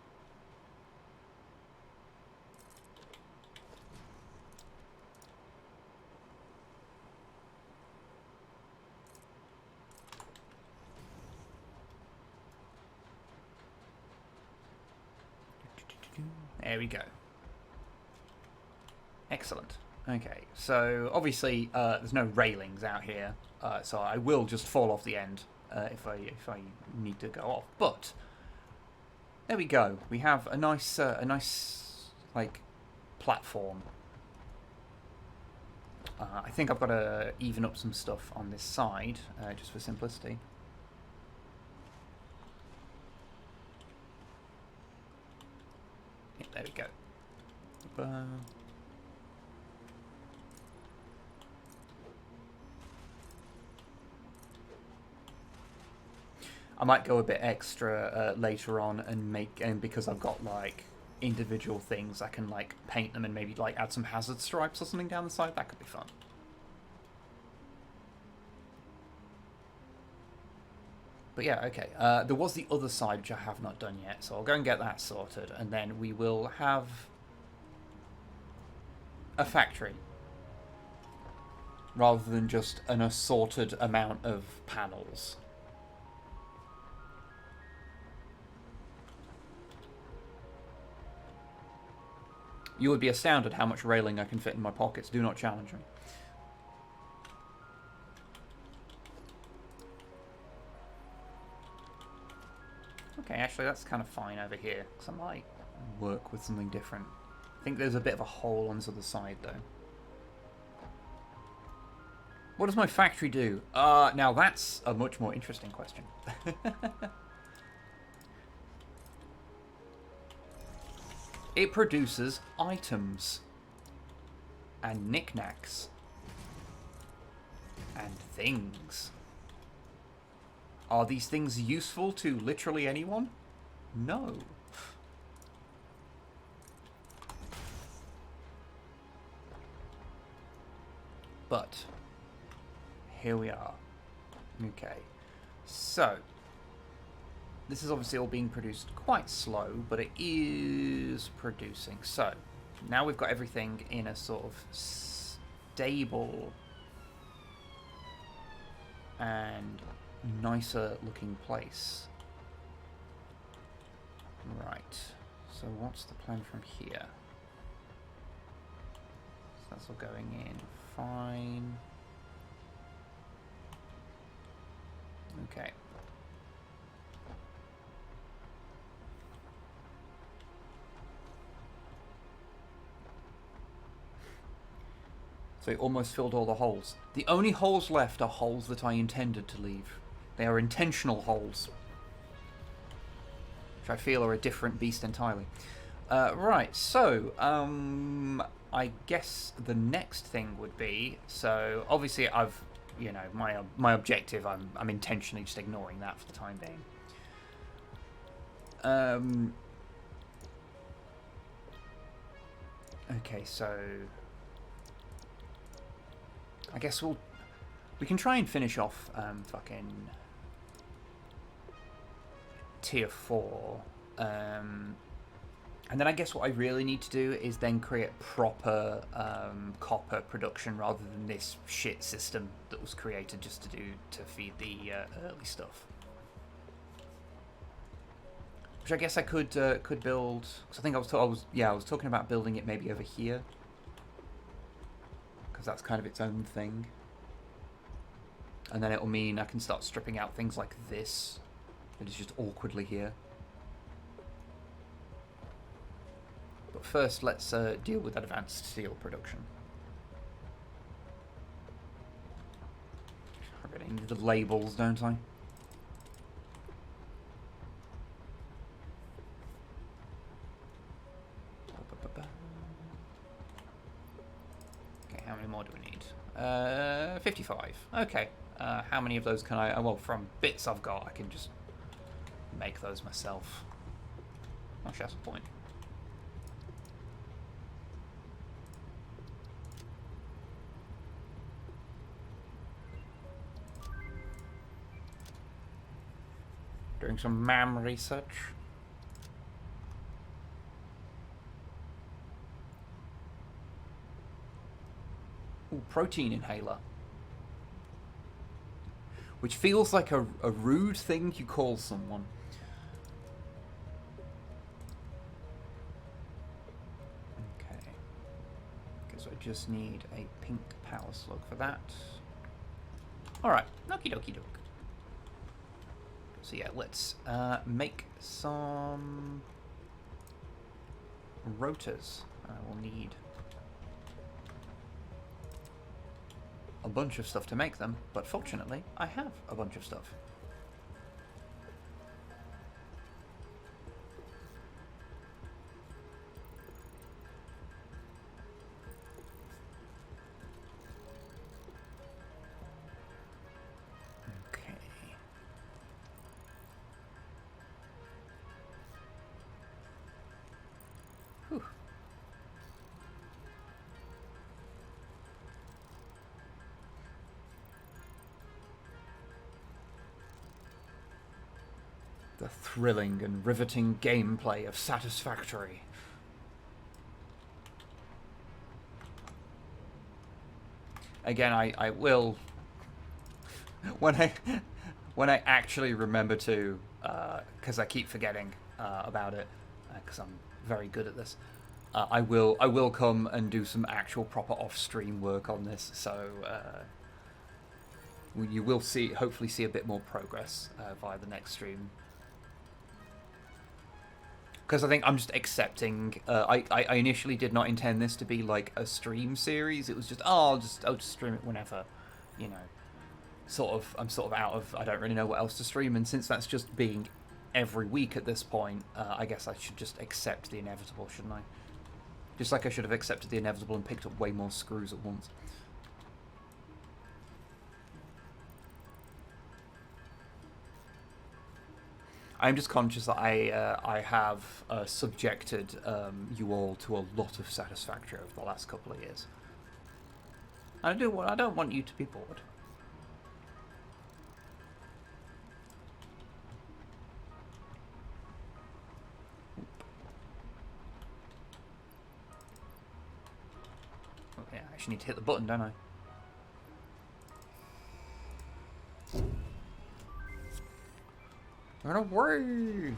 There we go. Excellent. Okay, so obviously there's no railings out here, so I will just fall off the end if I need to go off. But there we go. We have a nice like platform. I think I've got to even up some stuff on this side just for simplicity. There we go. I might go a bit extra later on and because I've got like individual things, I can like paint them and maybe like add some hazard stripes or something down the side. That could be fun. But yeah, okay. There was the other side which I have not done yet, so I'll go and get that sorted, and then we will have a factory rather than just an assorted amount of panels. You would be astounded how much railing I can fit in my pockets. Do not challenge me. Okay, actually that's kind of fine over here, because I might work with something different. I think there's a bit of a hole on this other side, though. What does my factory do? Now that's a much more interesting question. It produces items and knickknacks and things. Are these things useful to literally anyone? No. But here we are. Okay. So this is obviously all being produced quite slow, but it is producing. So now we've got everything in a sort of stable and nicer looking place. Right. So what's the plan from here? So that's all going in fine. Okay. So it almost filled all the holes. The only holes left are holes that I intended to leave. They are intentional holes, which I feel are a different beast entirely. Right, so I guess the next thing would be, so obviously I've, you know, my objective, I'm intentionally just ignoring that for the time being. Okay, so I guess we can try and finish off fucking tier 4, and then I guess what I really need to do is then create proper copper production rather than this shit system that was created just to feed the early stuff. Which I guess I could build, because I think I was talking about building it maybe over here, because that's kind of its own thing. And then it'll mean I can start stripping out things like this. It is just awkwardly here. But first, let's deal with advanced steel production. I really need the labels, don't I? Okay, how many more do we need? 55. Okay. How many of those can I... well, from bits I've got, I can just make those myself. Actually, that's a point. Doing some MAM research. Ooh, protein inhaler. Which feels like a rude thing you call someone. Okay. Guess I just need a pink power slug for that. Alright, okie dokie doke. So yeah, let's make some rotors. I will need a bunch of stuff to make them, but fortunately I have a bunch of stuff. Okay. Whew. The thrilling and riveting gameplay of Satisfactory. Again, I will, when I actually remember to, because I keep forgetting about it, because I'm very good at this. I will come and do some actual proper off-stream work on this. So you will hopefully see a bit more progress via the next stream. Because I think I'm just accepting. I initially did not intend this to be like a stream series. It was just I'll just stream it whenever, you know. I'm sort of out of. I don't really know what else to stream, and since that's just being every week at this point, I guess I should just accept the inevitable, shouldn't I? Just like I should have accepted the inevitable and picked up way more screws at once. I'm just conscious that I have subjected you all to a lot of Satisfactory over the last couple of years. I don't want you to be bored. Oh, yeah, I actually need to hit the button, don't I? Run away!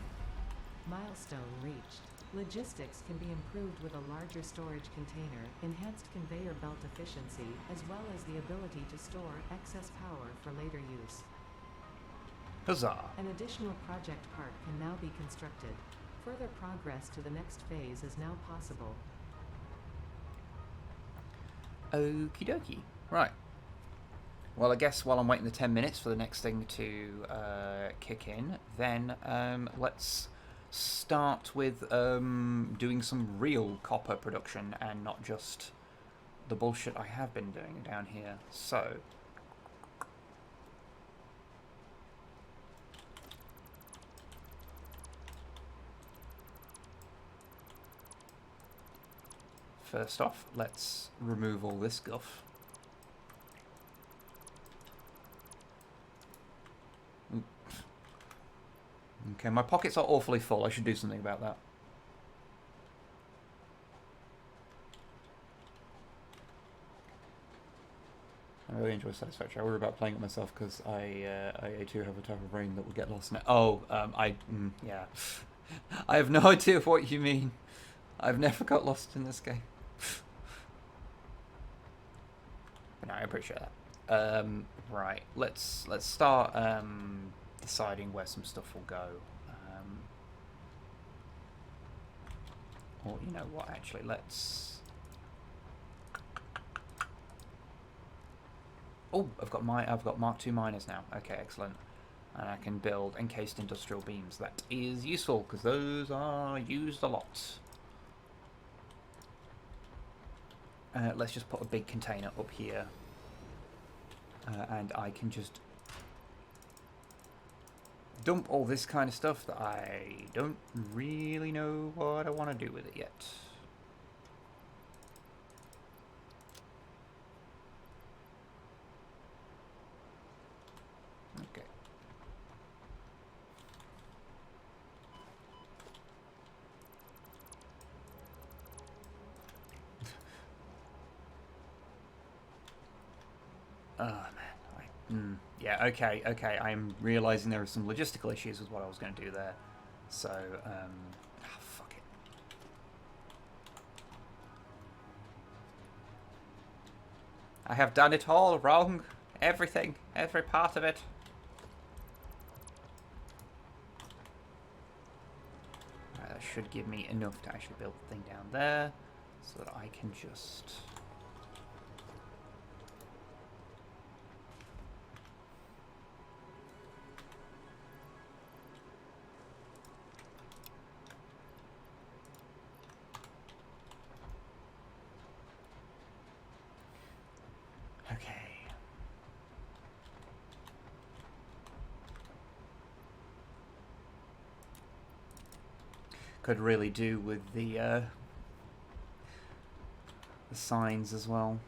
Milestone reached. Logistics can be improved with a larger storage container, enhanced conveyor belt efficiency, as well as the ability to store excess power for later use. Huzzah! An additional project part can now be constructed. Further progress to the next phase is now possible. Okie dokie. Right. Well, I guess while I'm waiting the 10 minutes for the next thing to kick in, then let's start with doing some real copper production and not just the bullshit I have been doing down here. So, first off, let's remove all this guff. Okay, my pockets are awfully full. I should do something about that. I really enjoy Satisfactory. I worry about playing it myself because I too have a type of brain that will get lost in it. Oh, yeah. I have no idea what you mean. I've never got lost in this game. But no, I appreciate that. Right, let's start deciding where some stuff will go. Or you know what? Actually, let's. Oh, I've got Mark II miners now. Okay, excellent. And I can build encased industrial beams. That is useful because those are used a lot. Let's just put a big container up here. And I can just dump all this kind of stuff that I don't really know what I want to do with it yet. Okay. Oh man, yeah, okay, I'm realising there are some logistical issues with what I was going to do there. So, fuck it. I have done it all wrong. Everything, every part of it. That should give me enough to actually build the thing down there, so that I can just... Okay. Could really do with the signs as well.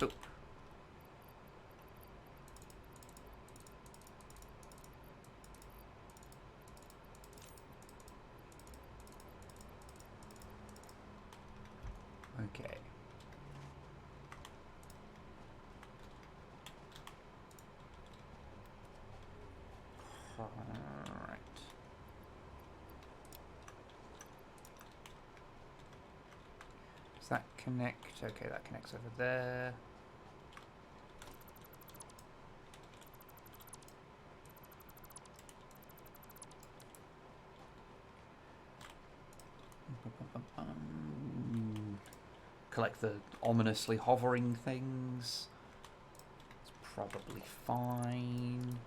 Oh. Okay. Alright. Does that connect? Okay, that connects over there. Collect the ominously hovering things. It's probably fine.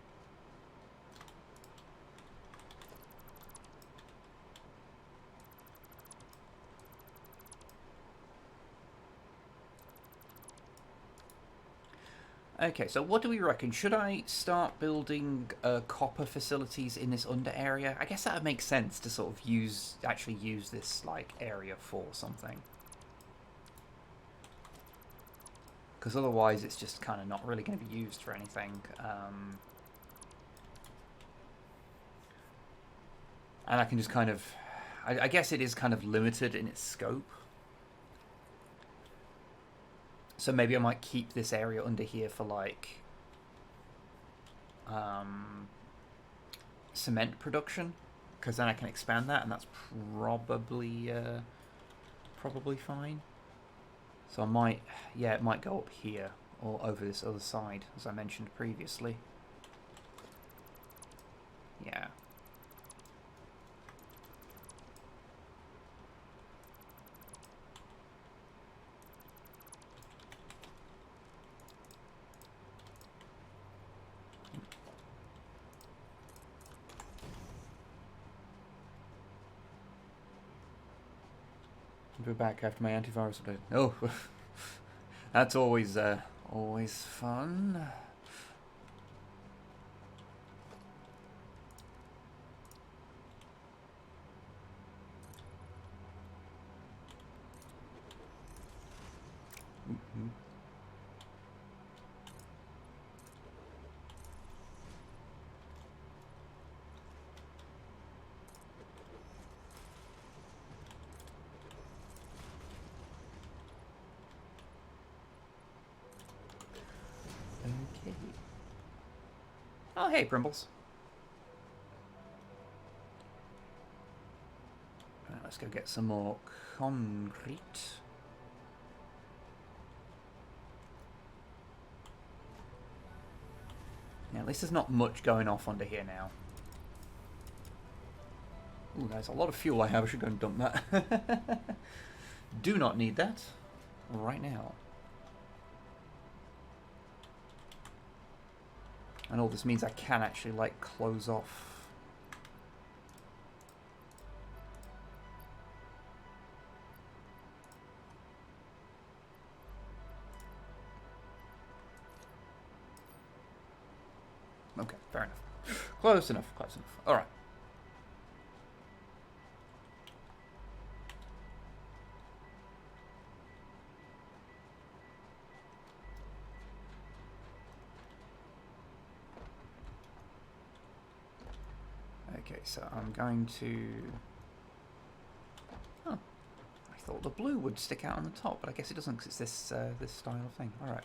Okay, so what do we reckon? Should I start building copper facilities in this under area? I guess that would make sense to sort of actually use this like area for something. Because otherwise it's just kind of not really going to be used for anything. And I can just kind of... I guess it is kind of limited in its scope. So maybe I might keep this area under here for like cement production, because then I can expand that, and that's probably fine. So I might, yeah, it might go up here or over this other side, as I mentioned previously. Yeah. I'll be back after my antivirus update. Oh, that's always fun. Mm-hmm. Okay. Oh, hey, Primbles. Right, let's go get some more concrete. Now, at least there's not much going off under here now. Ooh, there's a lot of fuel I have. I should go and dump that. Do not need that right now. And all this means I can actually, like, close off. Okay, fair enough. Close enough, close enough. Alright. Okay, so I'm going to... Oh, I thought the blue would stick out on the top, but I guess it doesn't because it's this this style of thing. All right.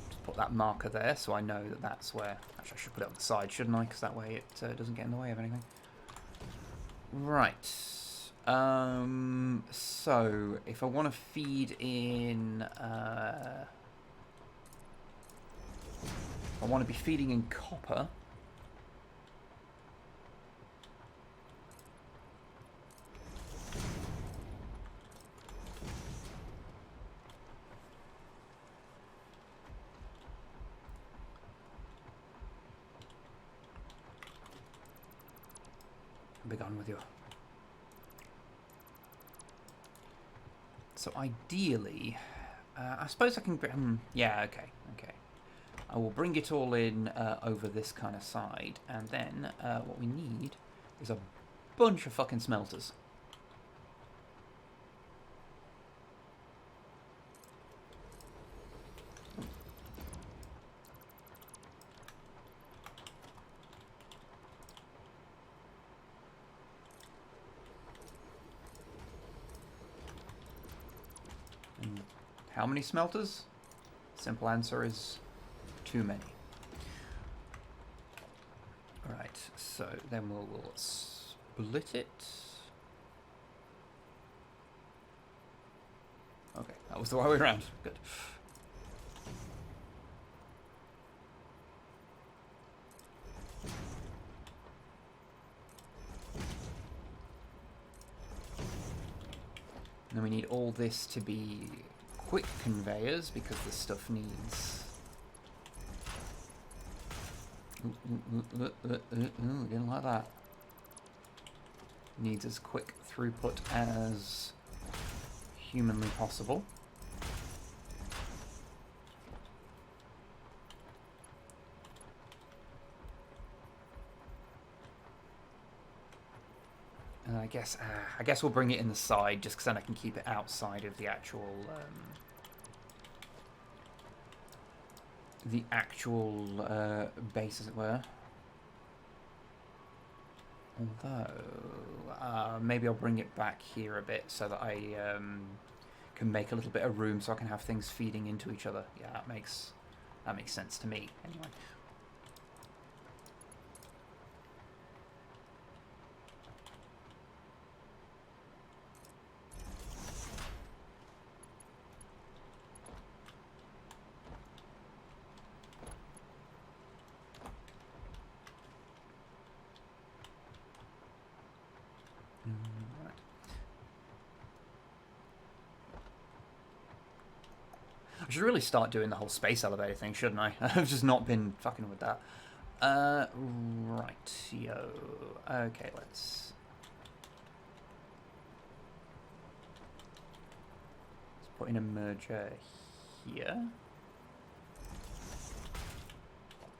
Just put that marker there so I know that that's where... Actually, I should put it on the side, shouldn't I? Because that way it doesn't get in the way of anything. Right. So, if I want to feed in... I want to be feeding in copper. Be gone with you. So ideally, I suppose I can... yeah, okay. I will bring it all in over this kind of side, and then what we need is a bunch of fucking smelters. And how many smelters? Simple answer is... too many. Alright, so then we'll split it. Okay, that was the right way around. Good. And then we need all this to be quick conveyors because this stuff needs... didn't like that. Needs as quick throughput as humanly possible. And I guess we'll bring it in the side just because then I can keep it outside of the actual base, as it were. Although, maybe I'll bring it back here a bit so that I can make a little bit of room so I can have things feeding into each other. Yeah, that makes sense to me, anyway. I should really start doing the whole space elevator thing, shouldn't I? I've just not been fucking with that. Right, yo. Okay, let's put in a merger here.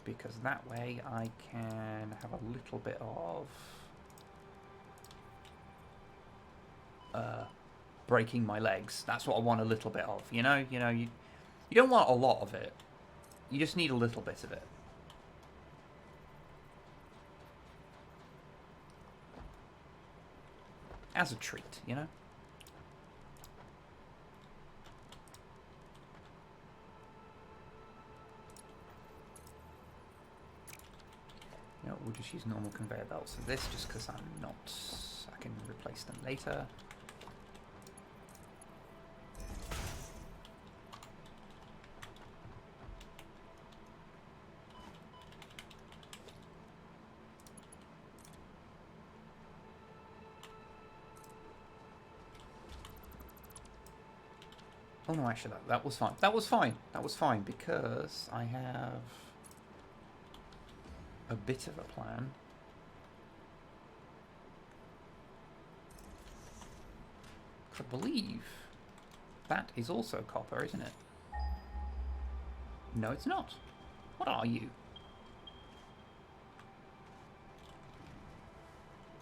Because that way I can have a little bit of breaking my legs. That's what I want a little bit of, you know? You don't want a lot of it. You just need a little bit of it. As a treat, you know? You know, we'll just use normal conveyor belts for this just because I can replace them later. Oh no, actually that was fine. That was fine. That was fine because I have a bit of a plan. I believe that is also copper, isn't it? No, it's not. What are you?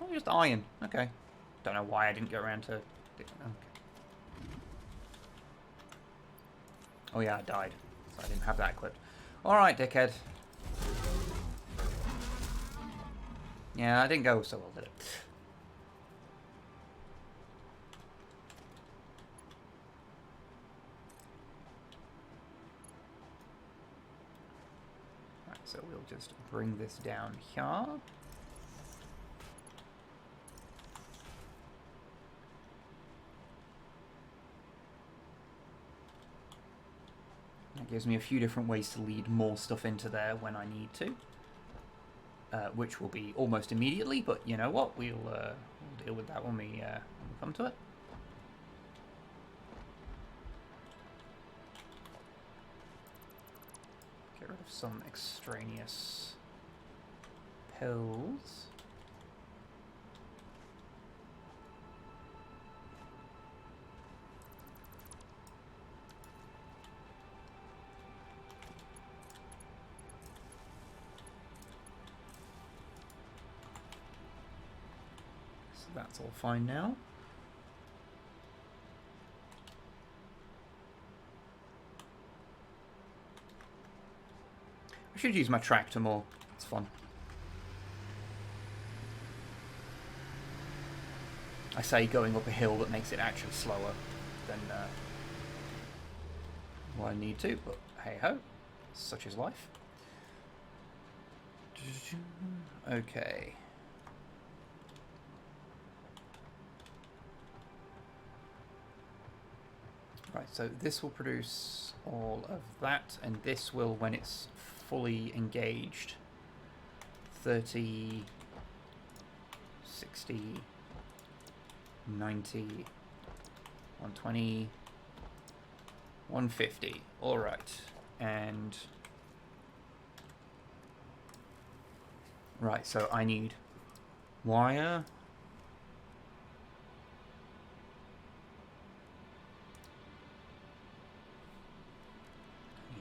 Oh, just iron. Okay. Don't know why I didn't get around to... Okay. Oh yeah, I died. So I didn't have that equipped. Alright, dickhead. Yeah, I didn't go so well, did it? Right, so we'll just bring this down here. That gives me a few different ways to lead more stuff into there when I need to. Which will be almost immediately, but you know what? We'll deal with that when we come to it. Get rid of some extraneous pills. That's all fine now. I should use my tractor more. It's fun. I say going up a hill that makes it actually slower than what I need to, but hey ho, such is life. Okay. Right, so this will produce all of that, and this will, when it's fully engaged, 30, 60, 90, 120, 150. All right, and right, so I need wire.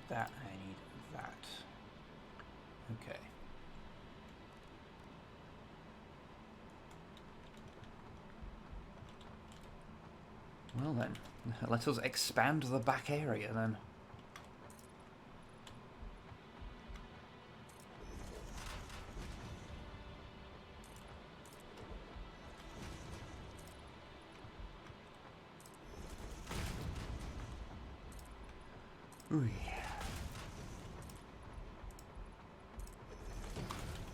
that, I need that. Okay. Well then, let us expand the back area then. Ooh, yeah.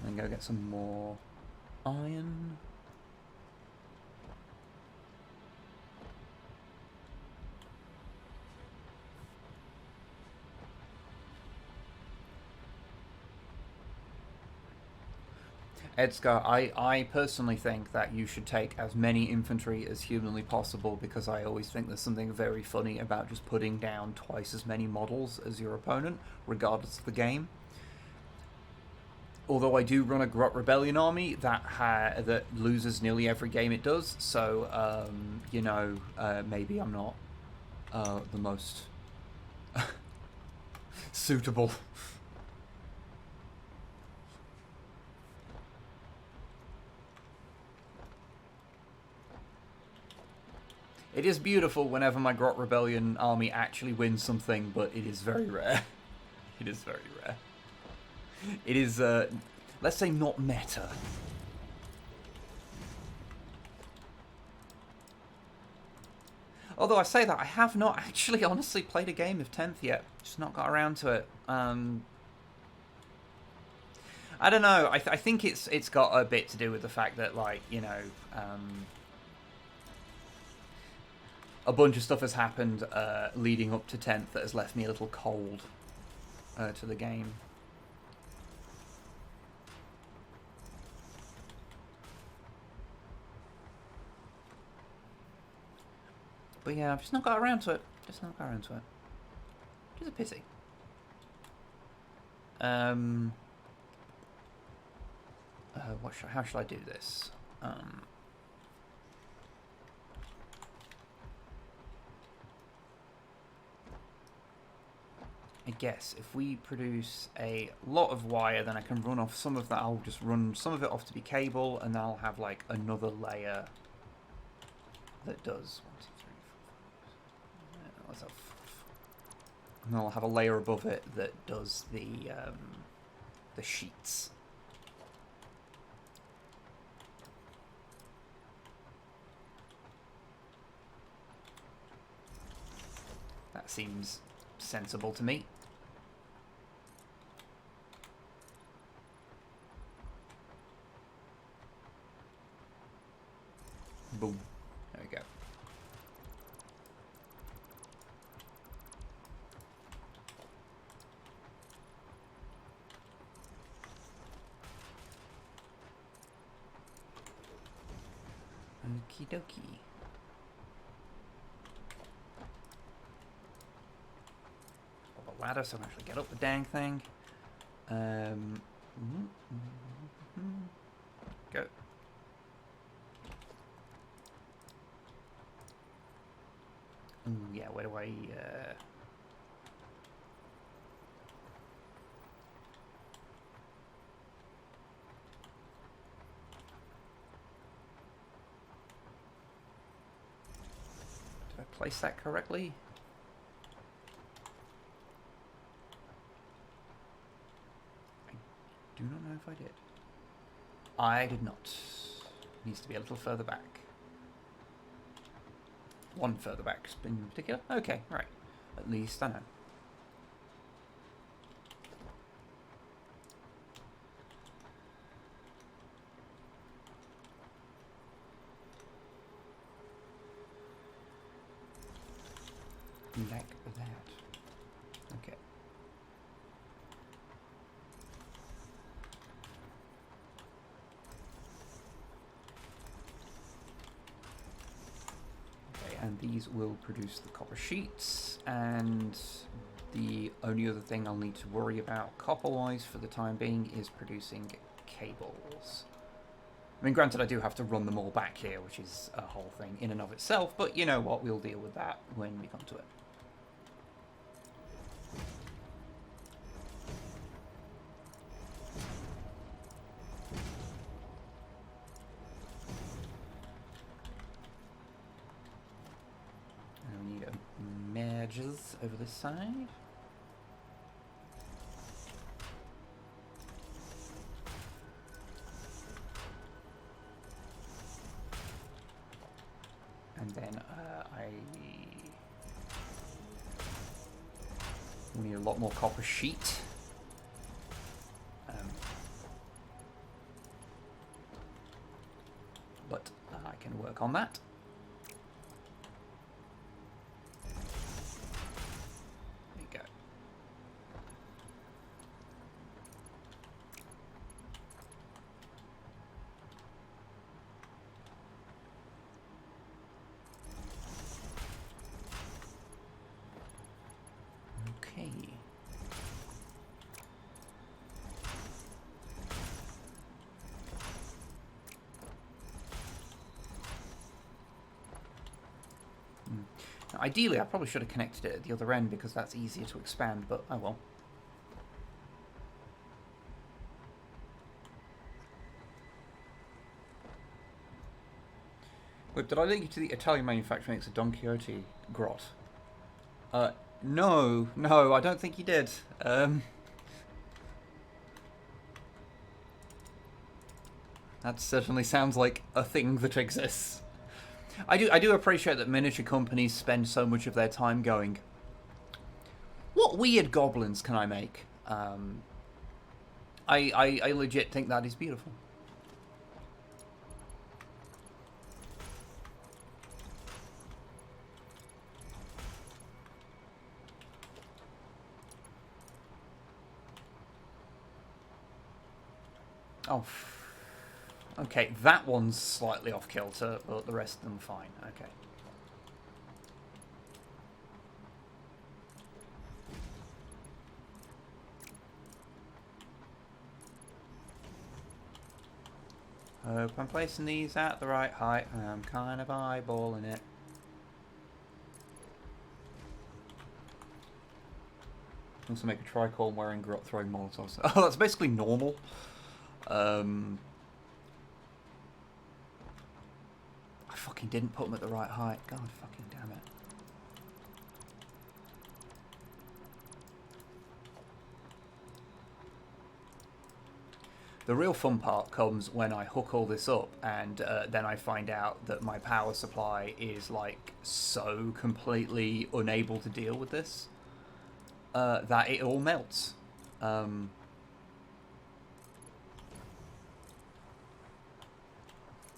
And go get some more iron. Edgar, I personally think that you should take as many infantry as humanly possible, because I always think there's something very funny about just putting down twice as many models as your opponent, regardless of the game. Although I do run a Grot Rebellion army that loses nearly every game it does, so, you know, maybe I'm not the most suitable. It is beautiful whenever my Grot Rebellion army actually wins something, but it is very rare. It is very rare. It is, let's say, not meta. Although I say that, I have not actually honestly played a game of 10th yet. Just not got around to it. I don't know. I think it's got a bit to do with the fact that, like, you know, a bunch of stuff has happened leading up to 10th that has left me a little cold to the game. But yeah, I've just not got around to it. Just not got around to it. Which is a pity. How should I do this? I guess if we produce a lot of wire, then I can run off some of that. I'll just run some of it off to be cable, and then I'll have like another layer that does 1, 2, 3, 4, 5. Let's have, and I'll have a layer above it that does the sheets. That seems sensible to me. Boom. There we go. Okie dokie. Ladder so I can actually get up the dang thing. Go. Ooh, yeah, where do I... Did I place that correctly? I do not know if I did. I did not. It needs to be a little further back. One further back in particular? Okay, right. At least I know. Like that. Okay. And these will produce the copper sheets, and the only other thing I'll need to worry about copper-wise for the time being is producing cables. I mean, granted, I do have to run them all back here, which is a whole thing in and of itself, but you know what, we'll deal with that when we come to it. ledges over this side. And then we need a lot more copper sheet. But I can work on that. There you go. Okay. Now, ideally, I probably should have connected it at the other end because that's easier to expand, but oh well. Wait, did I link you to the Italian manufacturer makes a Don Quixote grot? No, I don't think you did. That certainly sounds like a thing that exists. I do appreciate that miniature companies spend so much of their time going, what weird goblins can I make? I legit think that is beautiful. Oh, okay, that one's slightly off kilter, but the rest of them fine. Okay. Hope I'm placing these at the right height. I'm kind of eyeballing it. Also make a tricorn wearing grot throwing molotovs. Oh, that's basically normal. I fucking didn't put them at the right height. God fucking damn it. The real fun part comes when I hook all this up and then I find out that my power supply is like so completely unable to deal with this that it all melts.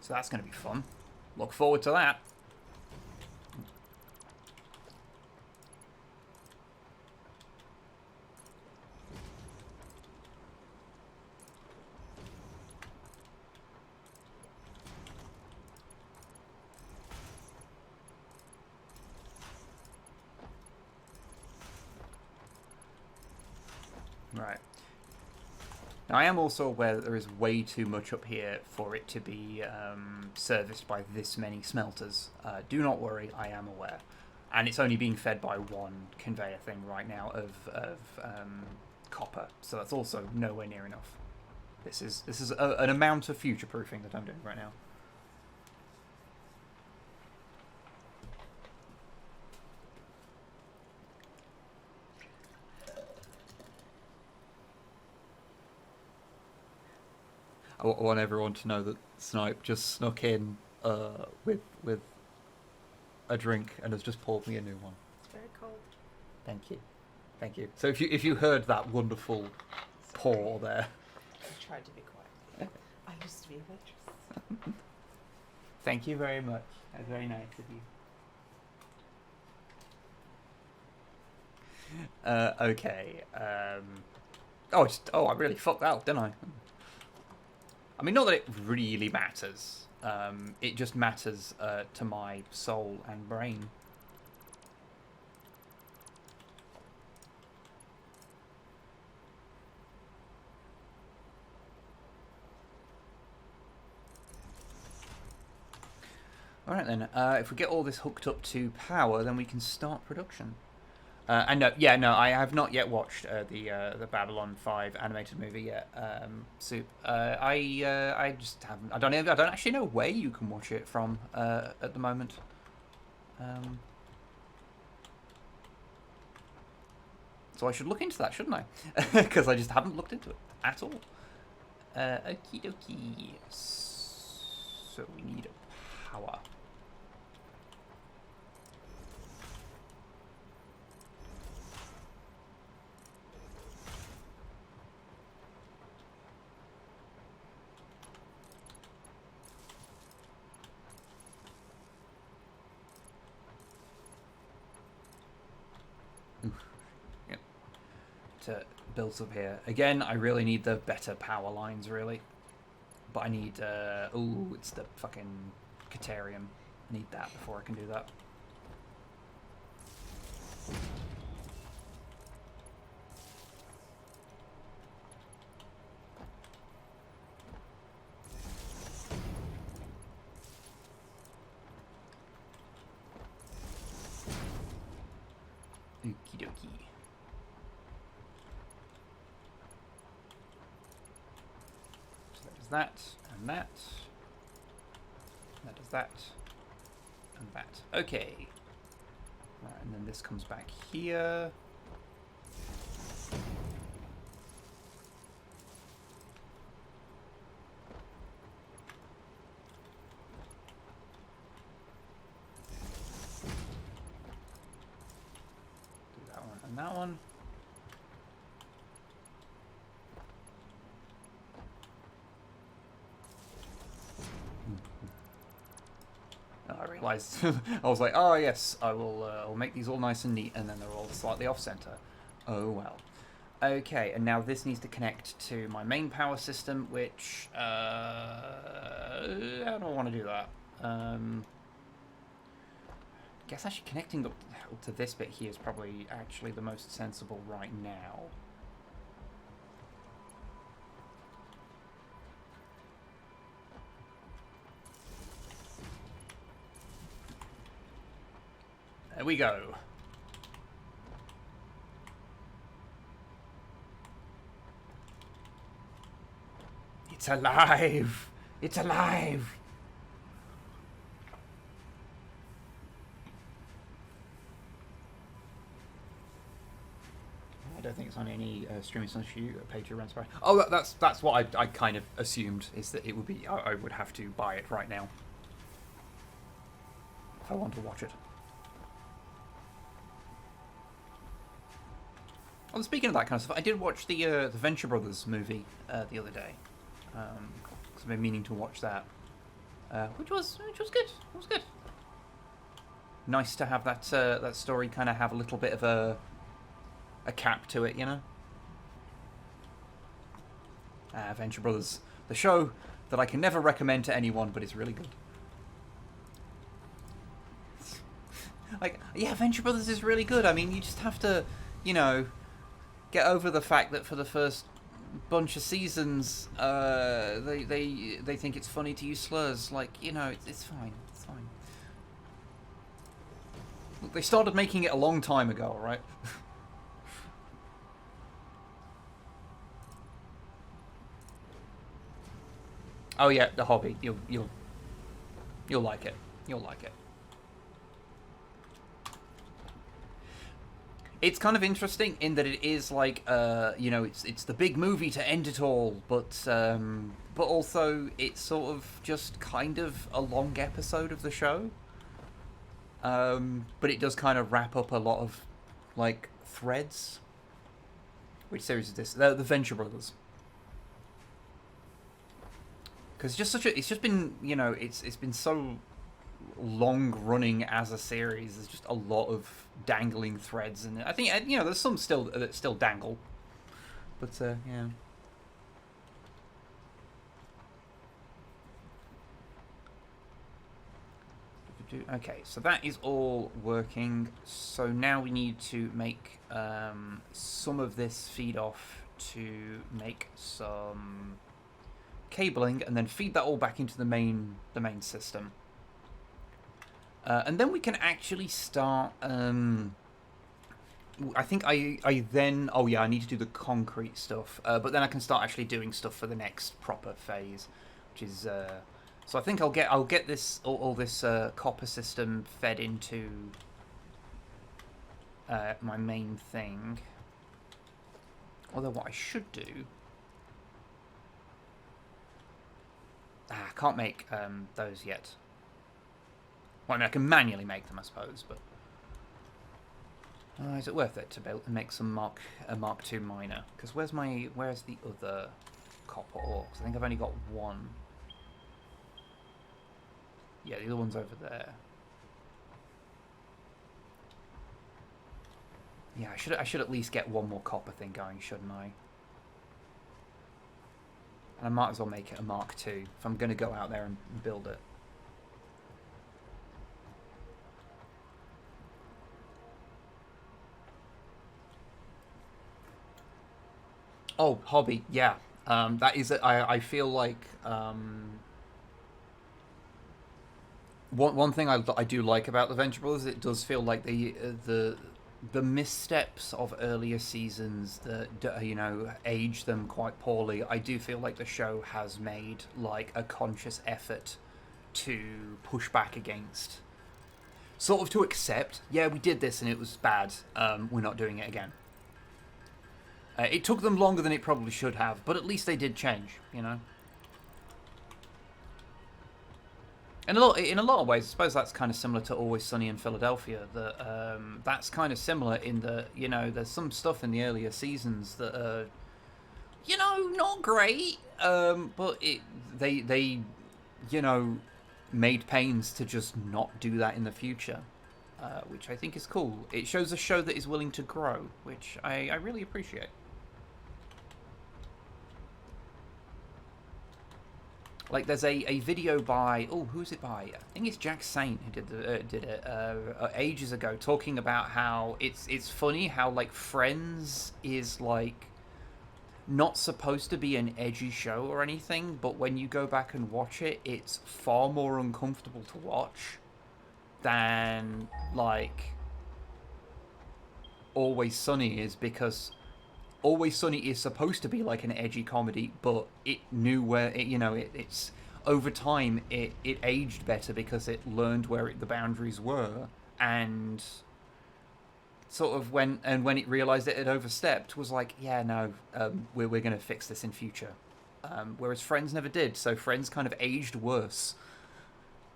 So that's going to be fun. Look forward to that. Right. Now, I am also aware that there is way too much up here for it to be serviced by this many smelters. Do not worry, I am aware. And it's only being fed by one conveyor thing right now of copper, so that's also nowhere near enough. This is an amount of future-proofing that I'm doing right now. I want everyone to know that Snipe just snuck in with a drink and has just poured me a new one. It's very cold. Thank you, thank you. So if you heard that wonderful pour there, I tried to be quiet. I used to be a waitress. Thank you very much. That's very nice of you. Okay. I really fucked that up, didn't I? I mean, not that it really matters. It just matters to my soul and brain. Alright then, if we get all this hooked up to power, then we can start production. And no, I have not yet watched the Babylon 5 animated movie yet. Soup. I just haven't. I don't actually know where you can watch it from at the moment. So I should look into that, shouldn't I? Because I just haven't looked into it at all. Okie dokie. So we need power. Yep. To build up here. Again, I really need the better power lines, really. But I need, ooh, it's the fucking Caterium. I need that before I can do that. Okie dokie. So that is that, and that. That is that, and that. Okay. Right, and then this comes back here. And that one. I realized I was like, oh yes, I'll make these all nice and neat, and then they're all slightly off center. Oh well. Okay, and now this needs to connect to my main power system, which I don't want to do that. Guess actually connecting up to this bit here is probably actually the most sensible right now. There we go. It's alive! It's alive! I don't think it's on any streaming unless you pay to rent. Oh, that's what I kind of assumed, is that it would be. I would have to buy it right now if I want to watch it. Well, speaking of that kind of stuff, I did watch the Venture Brothers movie the other day. Because I've been meaning to watch that, which was good. It was good. Nice to have that that story kind of have a little bit of a cap to it, you know. Venture Brothers, the show that I can never recommend to anyone, but it's really good. Like, yeah, Venture Brothers is really good. I mean, you just have to, you know, get over the fact that for the first bunch of seasons, they think it's funny to use slurs. Like, you know, it's fine. It's fine. Look, they started making it a long time ago, all right? Oh yeah, The Hobby. You'll like it. You'll like it. It's kind of interesting in that it is like, you know, it's the big movie to end it all, but also it's sort of just kind of a long episode of the show. But it does kind of wrap up a lot of like threads. Which series is this? The Venture Brothers. Because it's just been, you know, it's been so long running as a series. There's just a lot of dangling threads, and I think, you know, there's some still that still dangle, but yeah. Okay, so that is all working. So now we need to make some of this feed off to make some cabling, and then feed that all back into the main system. And then we can actually start. I think I then. Oh yeah, I need to do the concrete stuff. But then I can start actually doing stuff for the next proper phase, which is. So I think I'll get this all this copper system fed into my main thing. Although what I should do... I can't make those yet. Well, I mean, I can manually make them, I suppose, but... is it worth it to build and make some Mark II miner? Because where's the other copper ore? 'Cause I think I've only got one. Yeah, the other one's over there. Yeah, I should at least get one more copper thing going, shouldn't I? And I might as well make it a Mark II if I'm going to go out there and build it. Oh, hobby, yeah. That is, I feel like one thing I do like about the Venture Brothers, it does feel like the missteps of earlier seasons that you know, age them quite poorly. I do feel like the show has made like a conscious effort to push back against, sort of to accept, yeah, we did this and it was bad. We're not doing it again. It took them longer than it probably should have, but at least they did change, you know. And in a lot of ways, I suppose that's kind of similar to Always Sunny in Philadelphia. That that's kind of similar in that, you know, there's some stuff in the earlier seasons that are, you know, not great, but they you know, made pains to just not do that in the future, which I think is cool. It shows a show that is willing to grow, which I really appreciate. Like, there's a video by... Oh, who's it by? I think it's Jack Saint who did it ages ago, talking about how it's funny how, like, Friends is, like, not supposed to be an edgy show or anything, but when you go back and watch it, it's far more uncomfortable to watch than, like, Always Sunny is, because Always Sunny is supposed to be like an edgy comedy, but it knew where it, you know, it's over time it aged better because it learned where the boundaries were, and sort of when it realized it had overstepped, was like, yeah, no, we're going to fix this in future. Whereas Friends never did, so Friends kind of aged worse,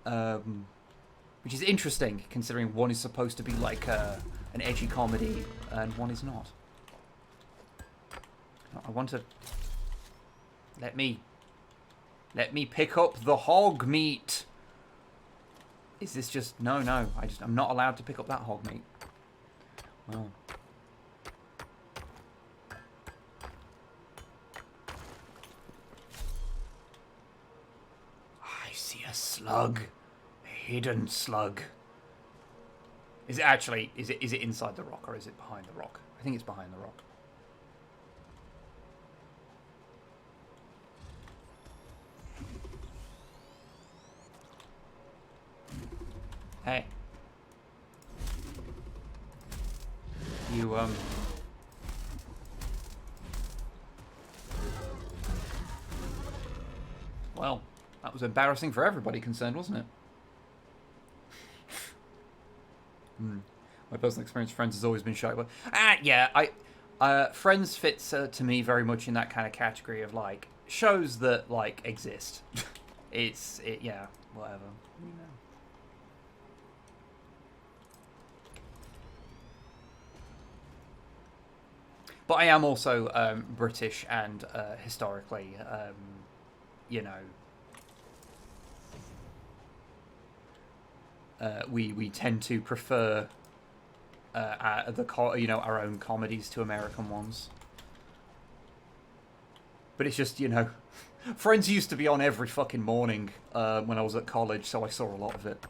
which is interesting considering one is supposed to be like an edgy comedy and one is not. I want to... Let me pick up the hog meat. Is this just... No, I'm not allowed to pick up that hog meat. Well... I see a slug. A hidden slug. Is it actually... Is it inside the rock or is it behind the rock? I think it's behind the rock. Hey. You, Well, that was embarrassing for everybody concerned, wasn't it? My personal experience with Friends has always been shy. But, yeah, Friends fits to me very much in that kind of category of, like, shows that, like, exist. Yeah, whatever. You know. But I am also British, and historically, you know, we tend to prefer our own comedies to American ones. But it's just, you know, Friends used to be on every fucking morning when I was at college, so I saw a lot of it.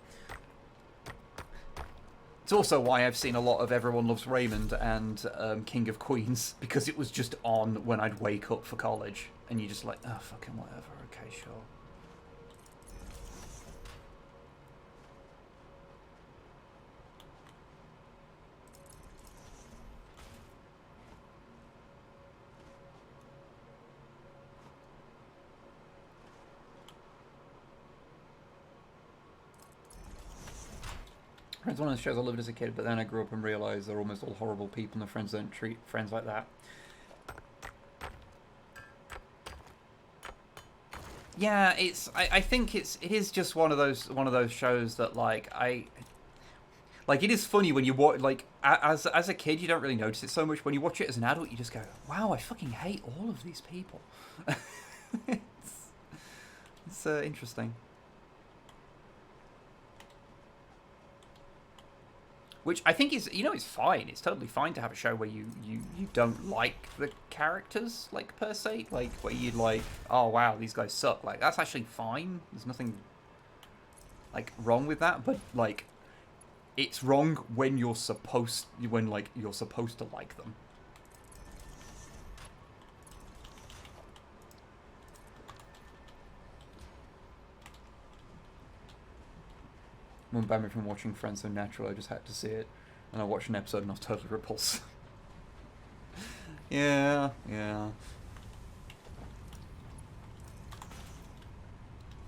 It's also why I've seen a lot of Everyone Loves Raymond and King of Queens, because it was just on when I'd wake up for college, and you're just like, oh, fucking whatever, okay, sure. Friends, one of the shows I loved as a kid, but then I grew up and realised they're almost all horrible people and the friends don't treat friends like that. Yeah, I think it is just one of those shows that like it is funny when you watch, like, as a kid you don't really notice it so much. When you watch it as an adult, you just go, wow, I fucking hate all of these people. It's interesting. Which I think is, it's fine. It's totally fine to have a show where you don't like the characters, like, per se. Like, where you'd like, oh, wow, these guys suck. Like, that's actually fine. There's nothing, like, wrong with that. But, like, it's wrong when you're supposed to like them. One banned me from watching Friends So Natural, I just had to see it. And I watched an episode and I was totally repulsed. Yeah.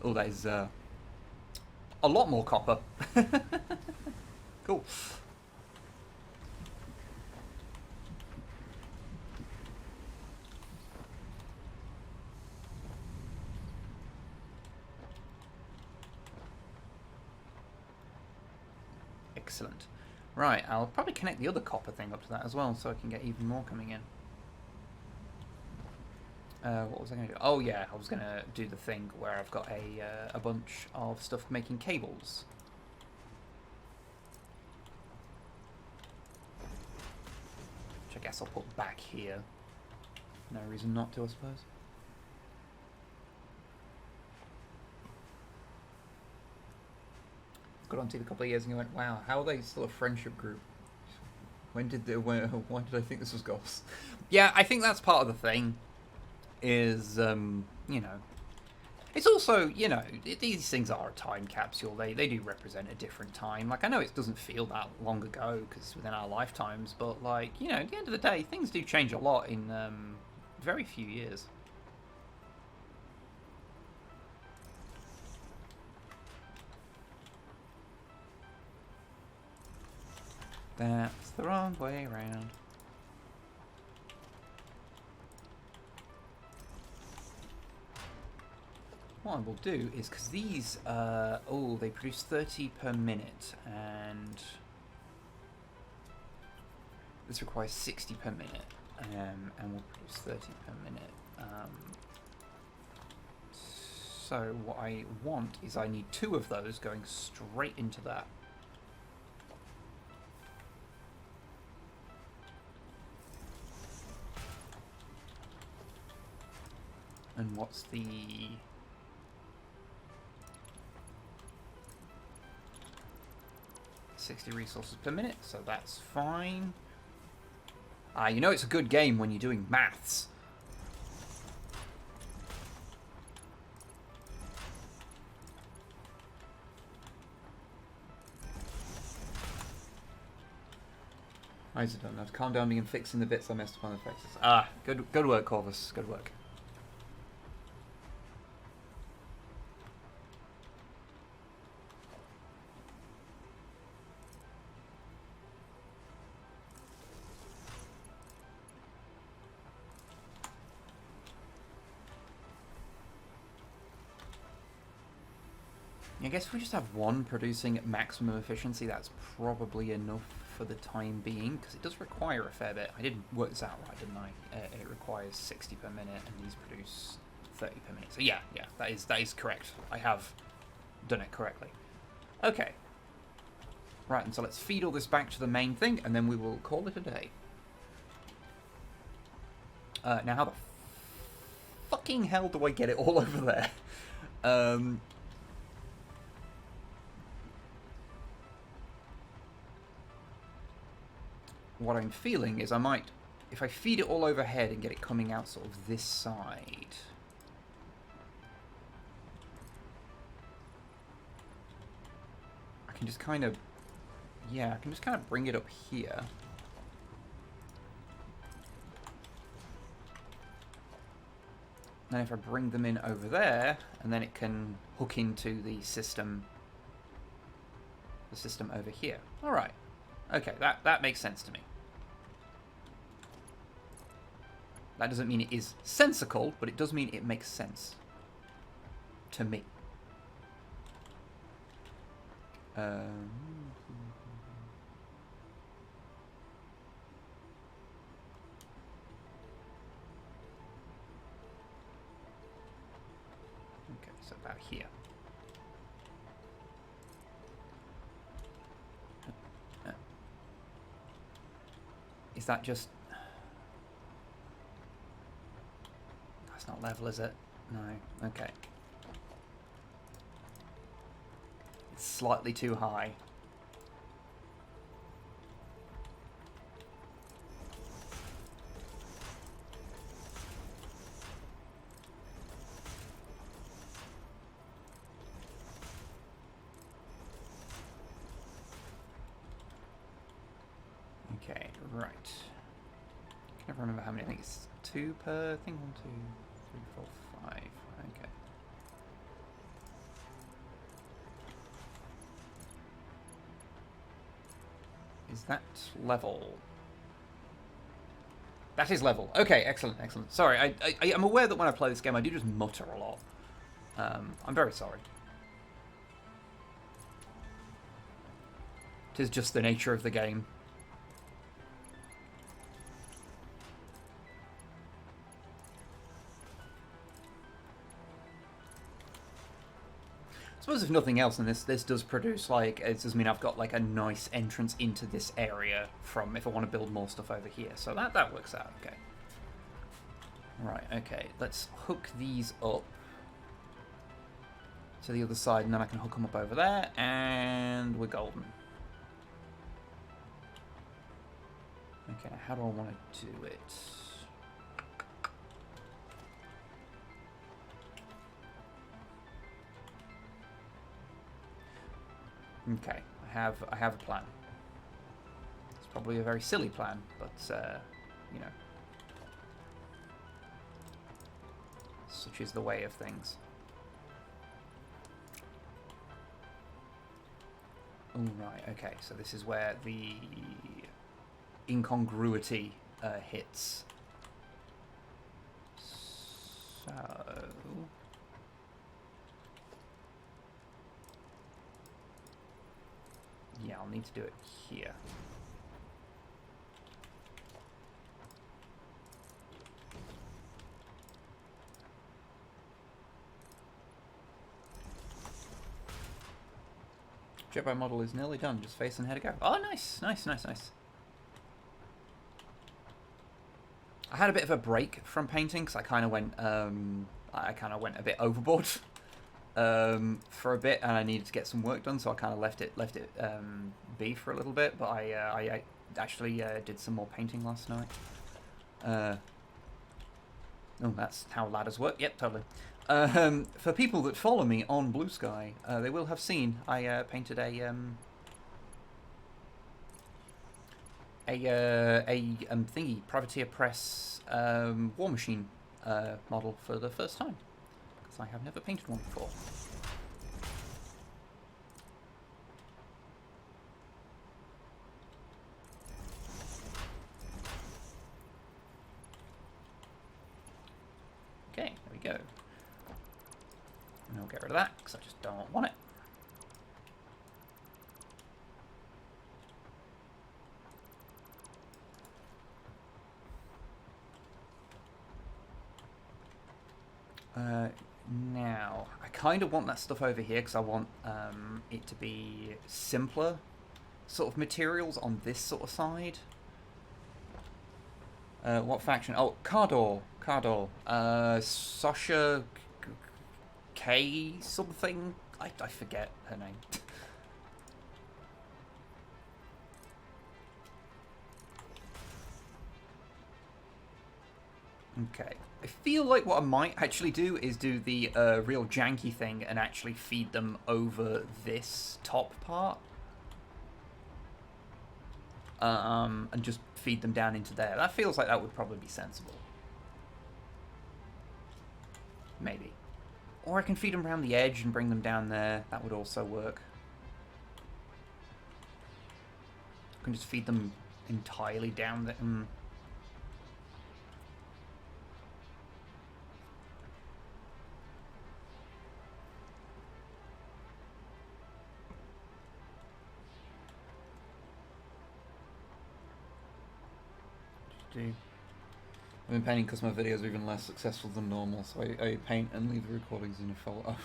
Oh, that is a lot more copper. Cool. Excellent. Right, I'll probably connect the other copper thing up to that as well, so I can get even more coming in. What was I going to do? Oh yeah, I was going to do the thing where I've got a bunch of stuff making cables. Which I guess I'll put back here. No reason not to, I suppose. Got on TV a couple of years and you went, wow, how are they still a friendship group? Why did I think this was goals? Yeah, I think that's part of the thing. Is, it's also, these things are a time capsule. They do represent a different time. Like, I know it doesn't feel that long ago because it's within our lifetimes, but, like, at the end of the day, things do change a lot in very few years. That's the wrong way around. What I will do is, because these, they produce 30 per minute, and this requires 60 per minute, and will produce 30 per minute. So what I want is I need 2 of those going straight into that. And what's the... 60 resources per minute, so that's fine. It's a good game when you're doing maths. Why is it done? Now to calm down me and fixing the bits I messed up on the faces. Good work, Corvus. Good work. I guess if we just have one producing at maximum efficiency, that's probably enough for the time being, because it does require a fair bit. I did work this out right, didn't I? It requires 60 per minute, and these produce 30 per minute. So yeah, that is correct. I have done it correctly. Okay. Right, and so let's feed all this back to the main thing, and then we will call it a day. Now, how the fucking hell do I get it all over there? What I'm feeling is I might, if I feed it all overhead and get it coming out sort of this side, I can just kind of, bring it up here. Then if I bring them in over there, and then it can hook into the system over here. All right. Okay, that makes sense to me. That doesn't mean it is sensical, but it does mean it makes sense. to me. Okay, so about here. Is that just... That's not level, is it? No. Okay. It's slightly too high. Okay, right. I can't remember how many. I think it's 2 per thing. 1, 2, 3, 4, 5. Okay. Is that level? That is level. Okay, excellent, excellent. Sorry, I'm aware that when I play this game, I do just mutter a lot. I'm very sorry. It is just the nature of the game. I suppose if nothing else, and this does produce, like, it does mean I've got like a nice entrance into this area from if I want to build more stuff over here. So that works out, okay. Right, okay, let's hook these up to the other side, and then I can hook them up over there, and we're golden. Okay, how do I want to do it? Okay, I have a plan. It's probably a very silly plan, but you know, such is the way of things. Oh, right, okay, so this is where the incongruity hits. So... yeah, I'll need to do it here. Jetbike model is nearly done, just face and head to go. Oh, nice, nice, nice, nice. I had a bit of a break from painting because I kind of went a bit overboard for a bit, and I needed to get some work done, so I kind of left it be for a little bit. But I actually did some more painting last night. Oh, that's how ladders work. Yep, totally. For people that follow me on Blue Sky, they will have seen I painted a thingy, Privateer Press War Machine model for the first time, because I have never painted one before. Okay, there we go. And I'll get rid of that, because I just don't want it. Now, I kind of want that stuff over here because I want it to be simpler sort of materials on this sort of side. What faction? Oh, Cardor. Sasha K something? I forget her name. Okay. I feel like what I might actually do is do the real janky thing and actually feed them over this top part. And just feed them down into there. That feels like that would probably be sensible. Maybe. Or I can feed them around the edge and bring them down there. That would also work. I can just feed them entirely down there. do. I've been painting because my videos are even less successful than normal, so I paint and leave the recordings in a folder.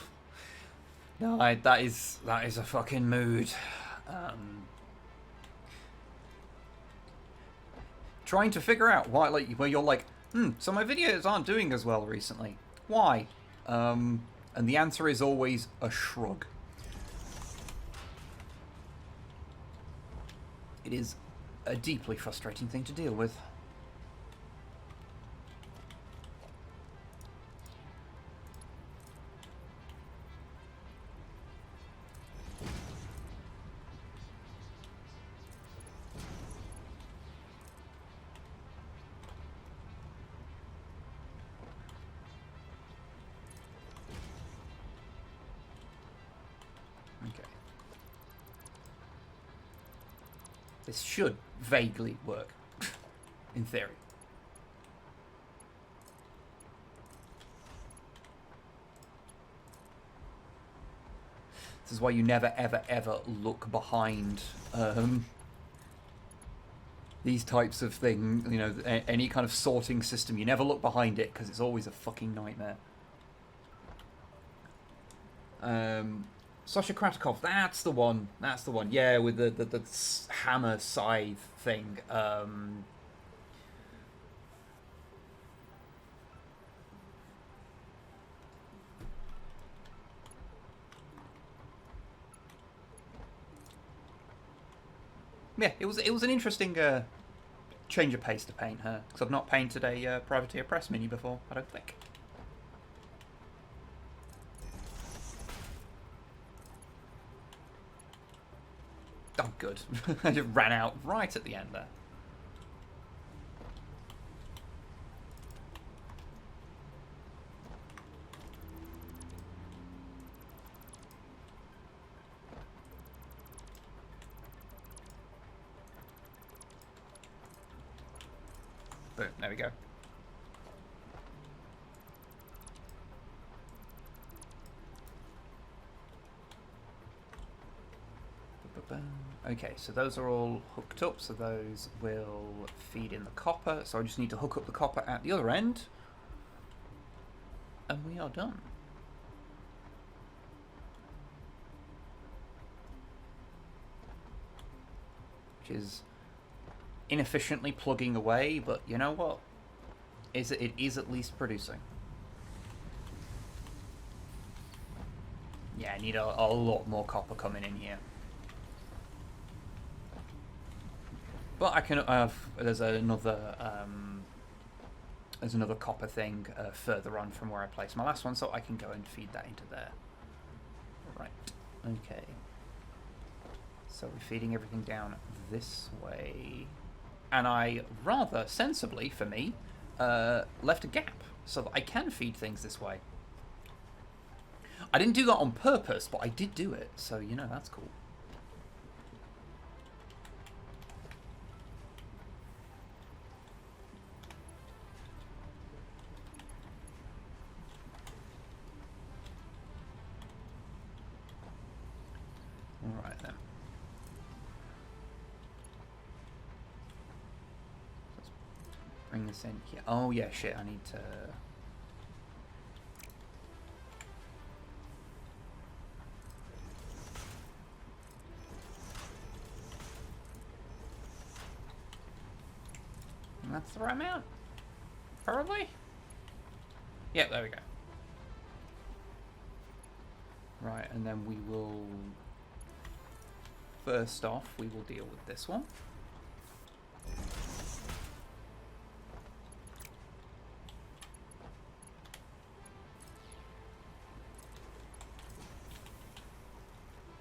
No, that is a fucking mood. Trying to figure out why, like, where you're like, so my videos aren't doing as well recently. Why? And the answer is always a shrug. It is a deeply frustrating thing to deal with. This should vaguely work, in theory. This is why you never, ever, ever look behind these types of things. You know, any kind of sorting system. You never look behind it because it's always a fucking nightmare. Sasha Kratikov, that's the one. That's the one. Yeah, with the hammer scythe thing. Yeah, it was an interesting change of pace to paint her, because I've not painted a Privateer Press Mini before, I don't think. Oh, good. I just ran out right at the end there. Boom, there we go. Okay, so those are all hooked up, so those will feed in the copper. So I just need to hook up the copper at the other end. And we are done. Which is inefficiently plugging away, but you know what? It is at least producing. Yeah, I need a lot more copper coming in here. But I can have, there's another copper thing further on from where I placed my last one, so I can go and feed that into there. Right, okay. So we're feeding everything down this way. And I, rather sensibly for me, left a gap so that I can feed things this way. I didn't do that on purpose, but I did do it, so you know, that's cool. Alright then. Let's bring this in here. Oh yeah, shit, I need to... And that's the right amount? Probably? Yeah, there we go. Right, and then we will... First off, we will deal with this one.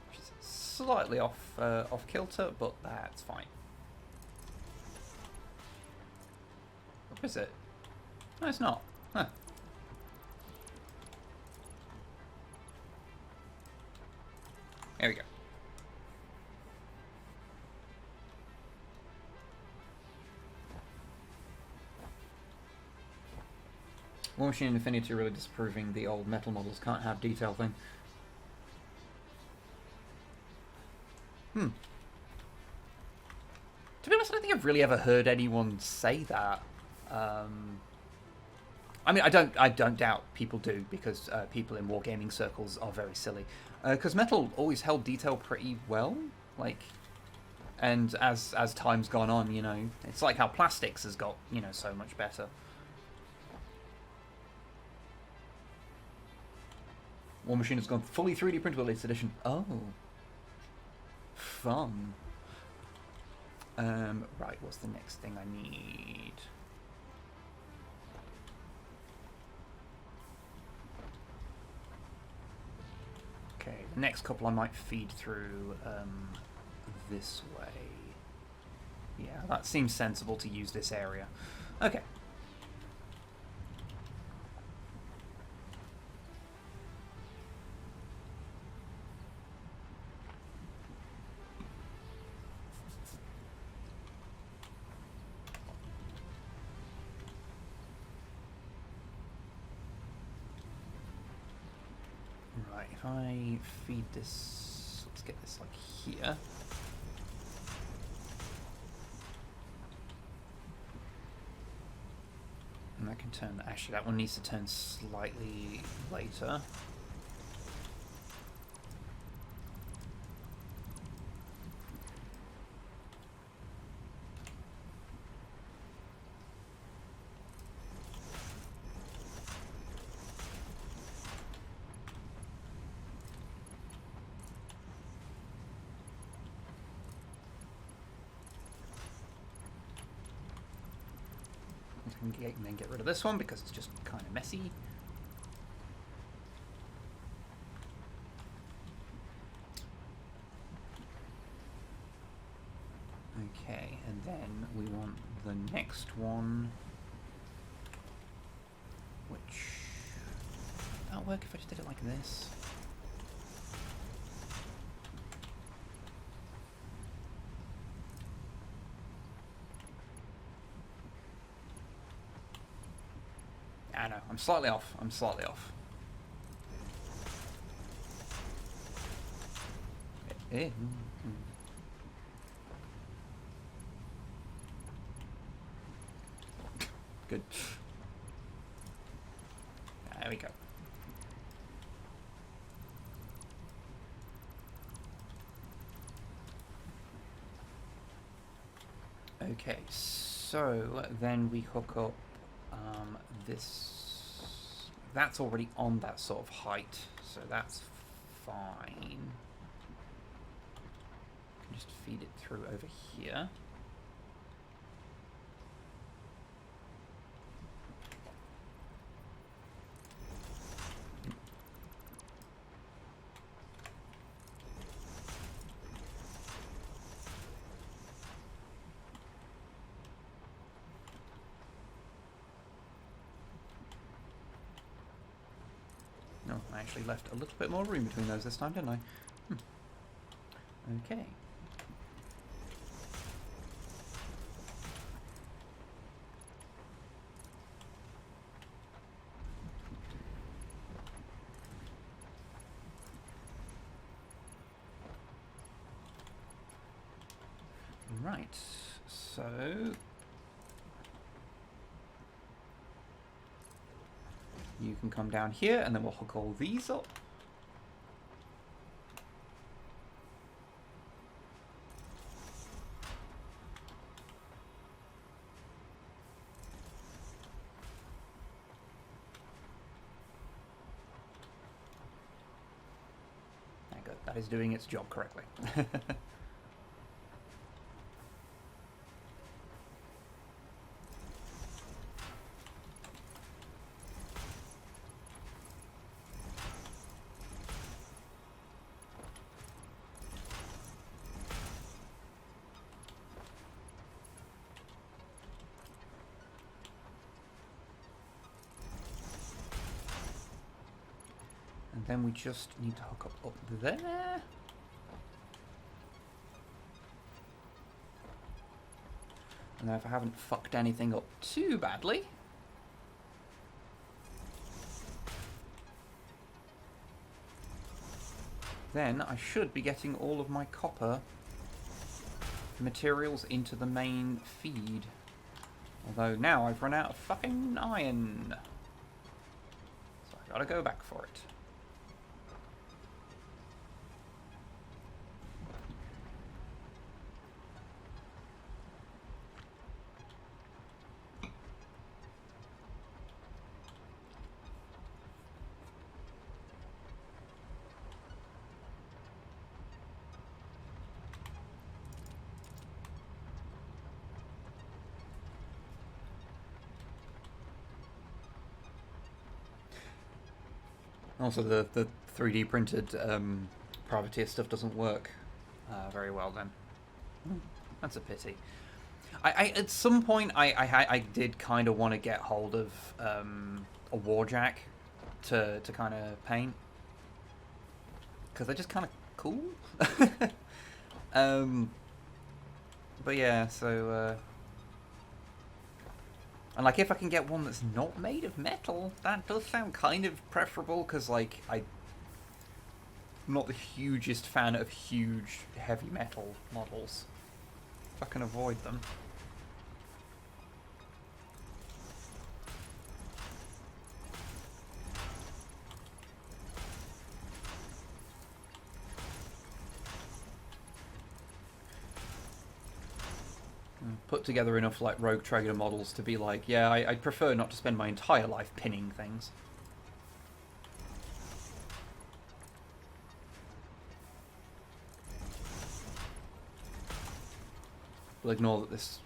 Which is slightly off kilter, but that's fine. What is it? No, it's not. Huh. There we go. War Machine Infinity really disproving the old metal models can't have detail thing. To be honest, I don't think I've really ever heard anyone say that. I mean, I don't doubt people do, because people in wargaming circles are very silly. Because metal always held detail pretty well, like, and as time's gone on, you know, it's like how plastics has got, you know, so much better. War Machine has gone fully 3D printable latest edition. Oh, fun. Right, what's the next thing I need? Okay, the next couple I might feed through this way. Yeah, that seems sensible to use this area. Okay. Right, if I feed this, let's get this like here. And that can turn, actually that one needs to turn slightly later. And then get rid of this one because it's just kind of messy. Okay, and then we want the next one, which that'll work if I just did it like this. I know, I'm slightly off. I'm slightly off. Good. There we go. Okay, so then we hook up this. That's already on that sort of height, so that's fine. Can just feed it through over here. No, I actually left a little bit more room between those this time, didn't I? Okay. Right, so you can come down here and then we'll hook all these up. There, good. That is doing its job correctly. Then we just need to hook up there. And then if I haven't fucked anything up too badly, then I should be getting all of my copper materials into the main feed. Although now I've run out of fucking iron. So I gotta go back for it. Also, the 3D printed privateer stuff doesn't work very well then. That's a pity. I at some point, I did kind of want to get hold of a warjack to kind of paint. Because they're just kind of cool. But yeah, so... And, like, if I can get one that's not made of metal, that does sound kind of preferable, because, like, I'm not the hugest fan of huge, heavy metal models. If I can avoid them. Put together enough like Rogue Trader models to be like, yeah, I'd prefer not to spend my entire life pinning things. We'll ignore that this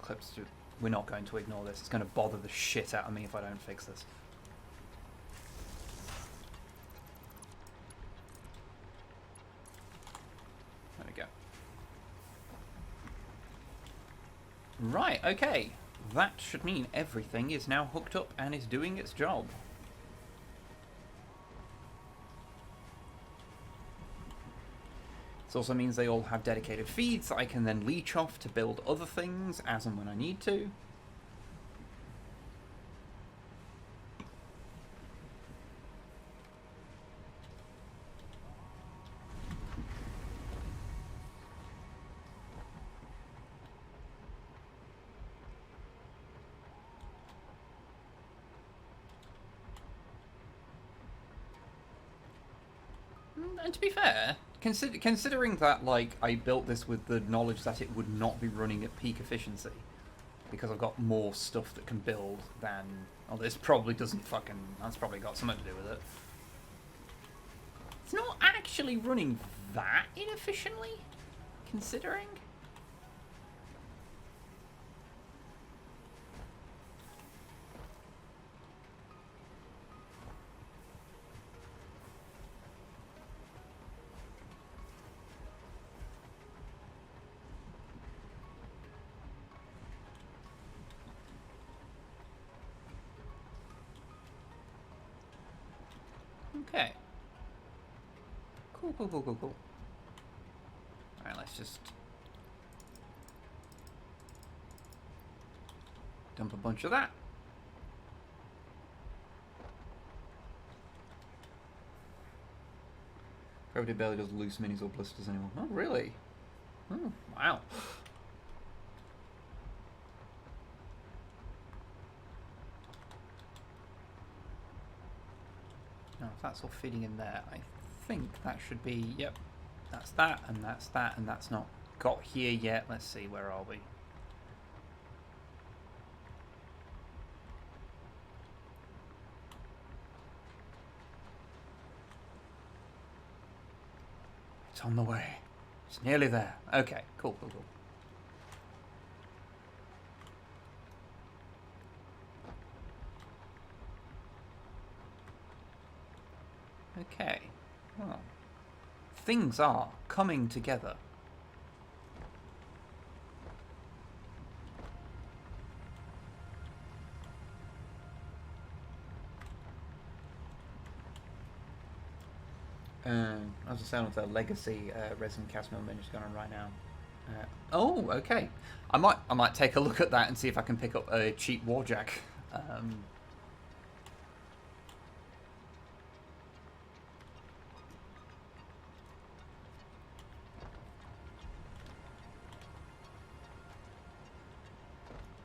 clip's... We're not going to ignore this. It's going to bother the shit out of me if I don't fix this. There we go. Right, okay. That should mean everything is now hooked up and is doing its job. This also means they all have dedicated feeds that I can then leech off to build other things as and when I need to. And to be fair, considering that, like, I built this with the knowledge that it would not be running at peak efficiency, because I've got more stuff that can build than... Oh, this probably doesn't fucking... That's probably got something to do with it. It's not actually running that inefficiently, considering... Okay. Cool. Alright, let's just dump a bunch of that. Gravity barely does loose minis or blisters anymore. Oh, really? Oh, wow. Now, if that's all fitting in there, I think that should be, yep, that's that, and that's not got here yet. Let's see, where are we? It's on the way. It's nearly there. Okay, cool. Okay. Well, things are coming together. As I sound of the legacy resin cast mill menu going on right now. Oh, okay. I might take a look at that and see if I can pick up a cheap warjack.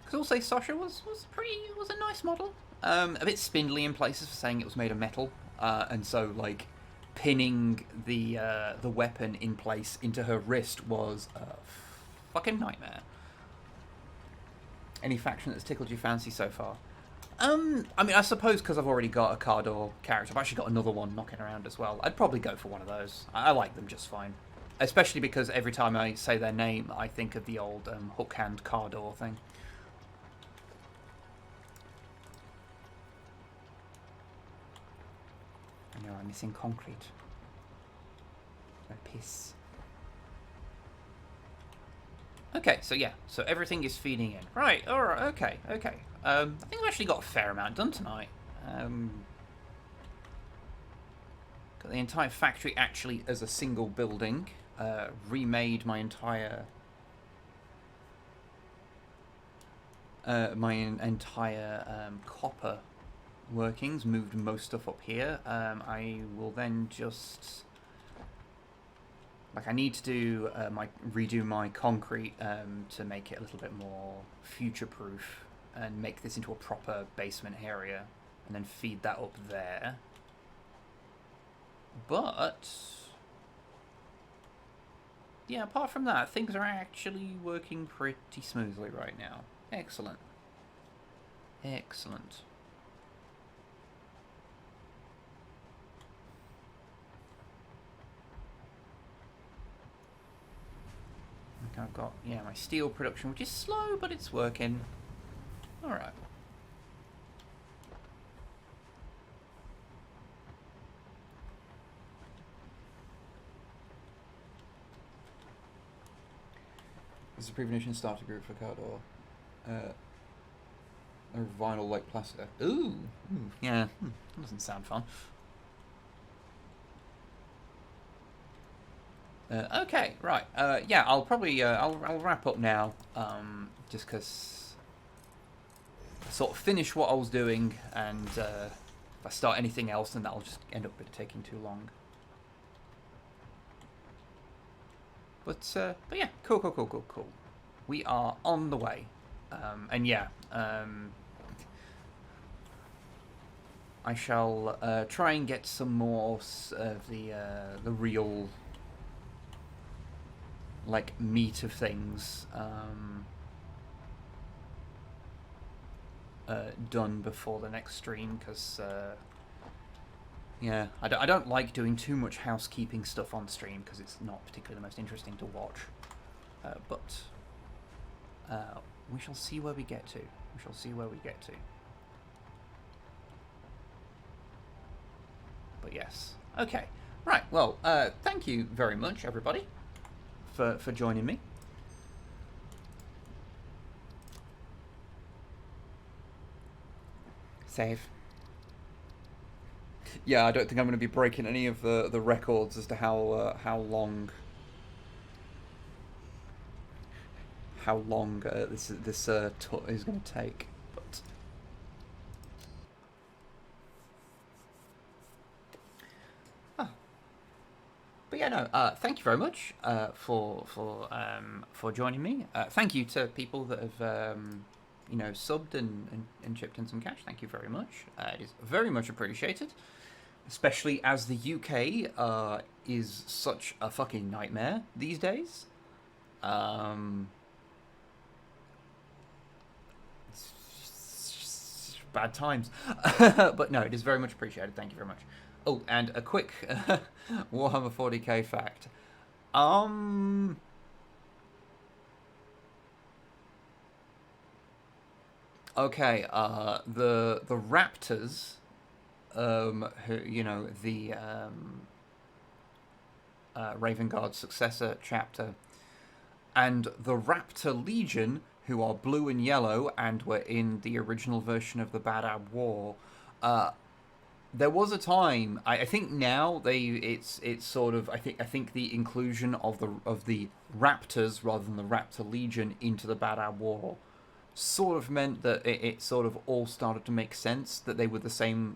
Because I'll say Sasha was a nice model. A bit spindly in places for saying it was made of metal, and so like pinning the weapon in place into her wrist was a fucking nightmare. Any faction that's tickled your fancy so far? I mean, I suppose because I've already got a Cardor character, I've actually got another one knocking around as well. I'd probably go for one of those. I like them just fine. Especially because every time I say their name, I think of the old hook hand Cardor thing. I know I'm missing concrete. I piss. Okay, so yeah, so everything is feeding in. Right, alright, okay. I think I've actually got a fair amount done tonight. Got the entire factory actually as a single building. Remade my entire... copper workings. Moved most stuff up here. I will then just... Like, I need to do redo my concrete to make it a little bit more future-proof and make this into a proper basement area and then feed that up there. But yeah, apart from that, things are actually working pretty smoothly right now. Excellent. Excellent. I've got, yeah, my steel production, which is slow, but it's working. Alright. This is a premonition starter group for Cardor. A vinyl like plaster. Ooh! Yeah, that doesn't sound fun. Okay, right. Yeah, I'll probably I'll wrap up now. Just because I sort of finish what I was doing, and if I start anything else, then that'll just end up taking too long. But yeah, cool. We are on the way, and yeah, I shall try and get some more of the real, like, meat of things done before the next stream, because yeah, I don't like doing too much housekeeping stuff on stream because it's not particularly the most interesting to watch, but we shall see where we get to. But yes, okay, right, well, thank you very much, everybody, for joining me. Save. Yeah, I don't think I'm going to be breaking any of the records as to how long this tour is going to take. But yeah, no. Thank you very much for joining me. Thank you to people that have subbed and chipped in some cash. Thank you very much. It is very much appreciated, especially as the UK is such a fucking nightmare these days. It's bad times. But no, it is very much appreciated. Thank you very much. Oh, and a quick Warhammer 40k fact. Okay, the Raptors, who, the Raven Guard successor chapter, and the Raptor Legion, who are blue and yellow and were in the original version of the Bad Ab War, there was a time. I think now it's sort of I think the inclusion of the Raptors rather than the Raptor Legion into the Bad Ab War sort of meant that it sort of all started to make sense, that they were the same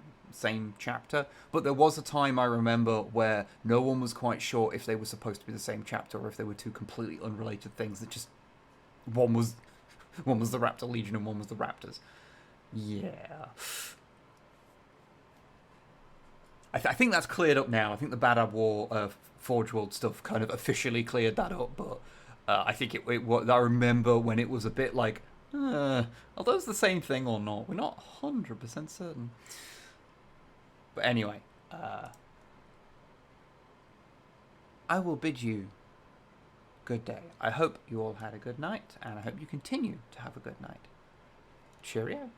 chapter. But there was a time, I remember, where no one was quite sure if they were supposed to be the same chapter or if they were two completely unrelated things, that just one was One was the Raptor Legion and one was the Raptors. Yeah. I think that's cleared up now. I think the Badab War Forge World stuff kind of officially cleared that up, but I think I remember when it was a bit like, are those the same thing or not? We're not 100% certain. But anyway, I will bid you good day. I hope you all had a good night, and I hope you continue to have a good night. Cheerio.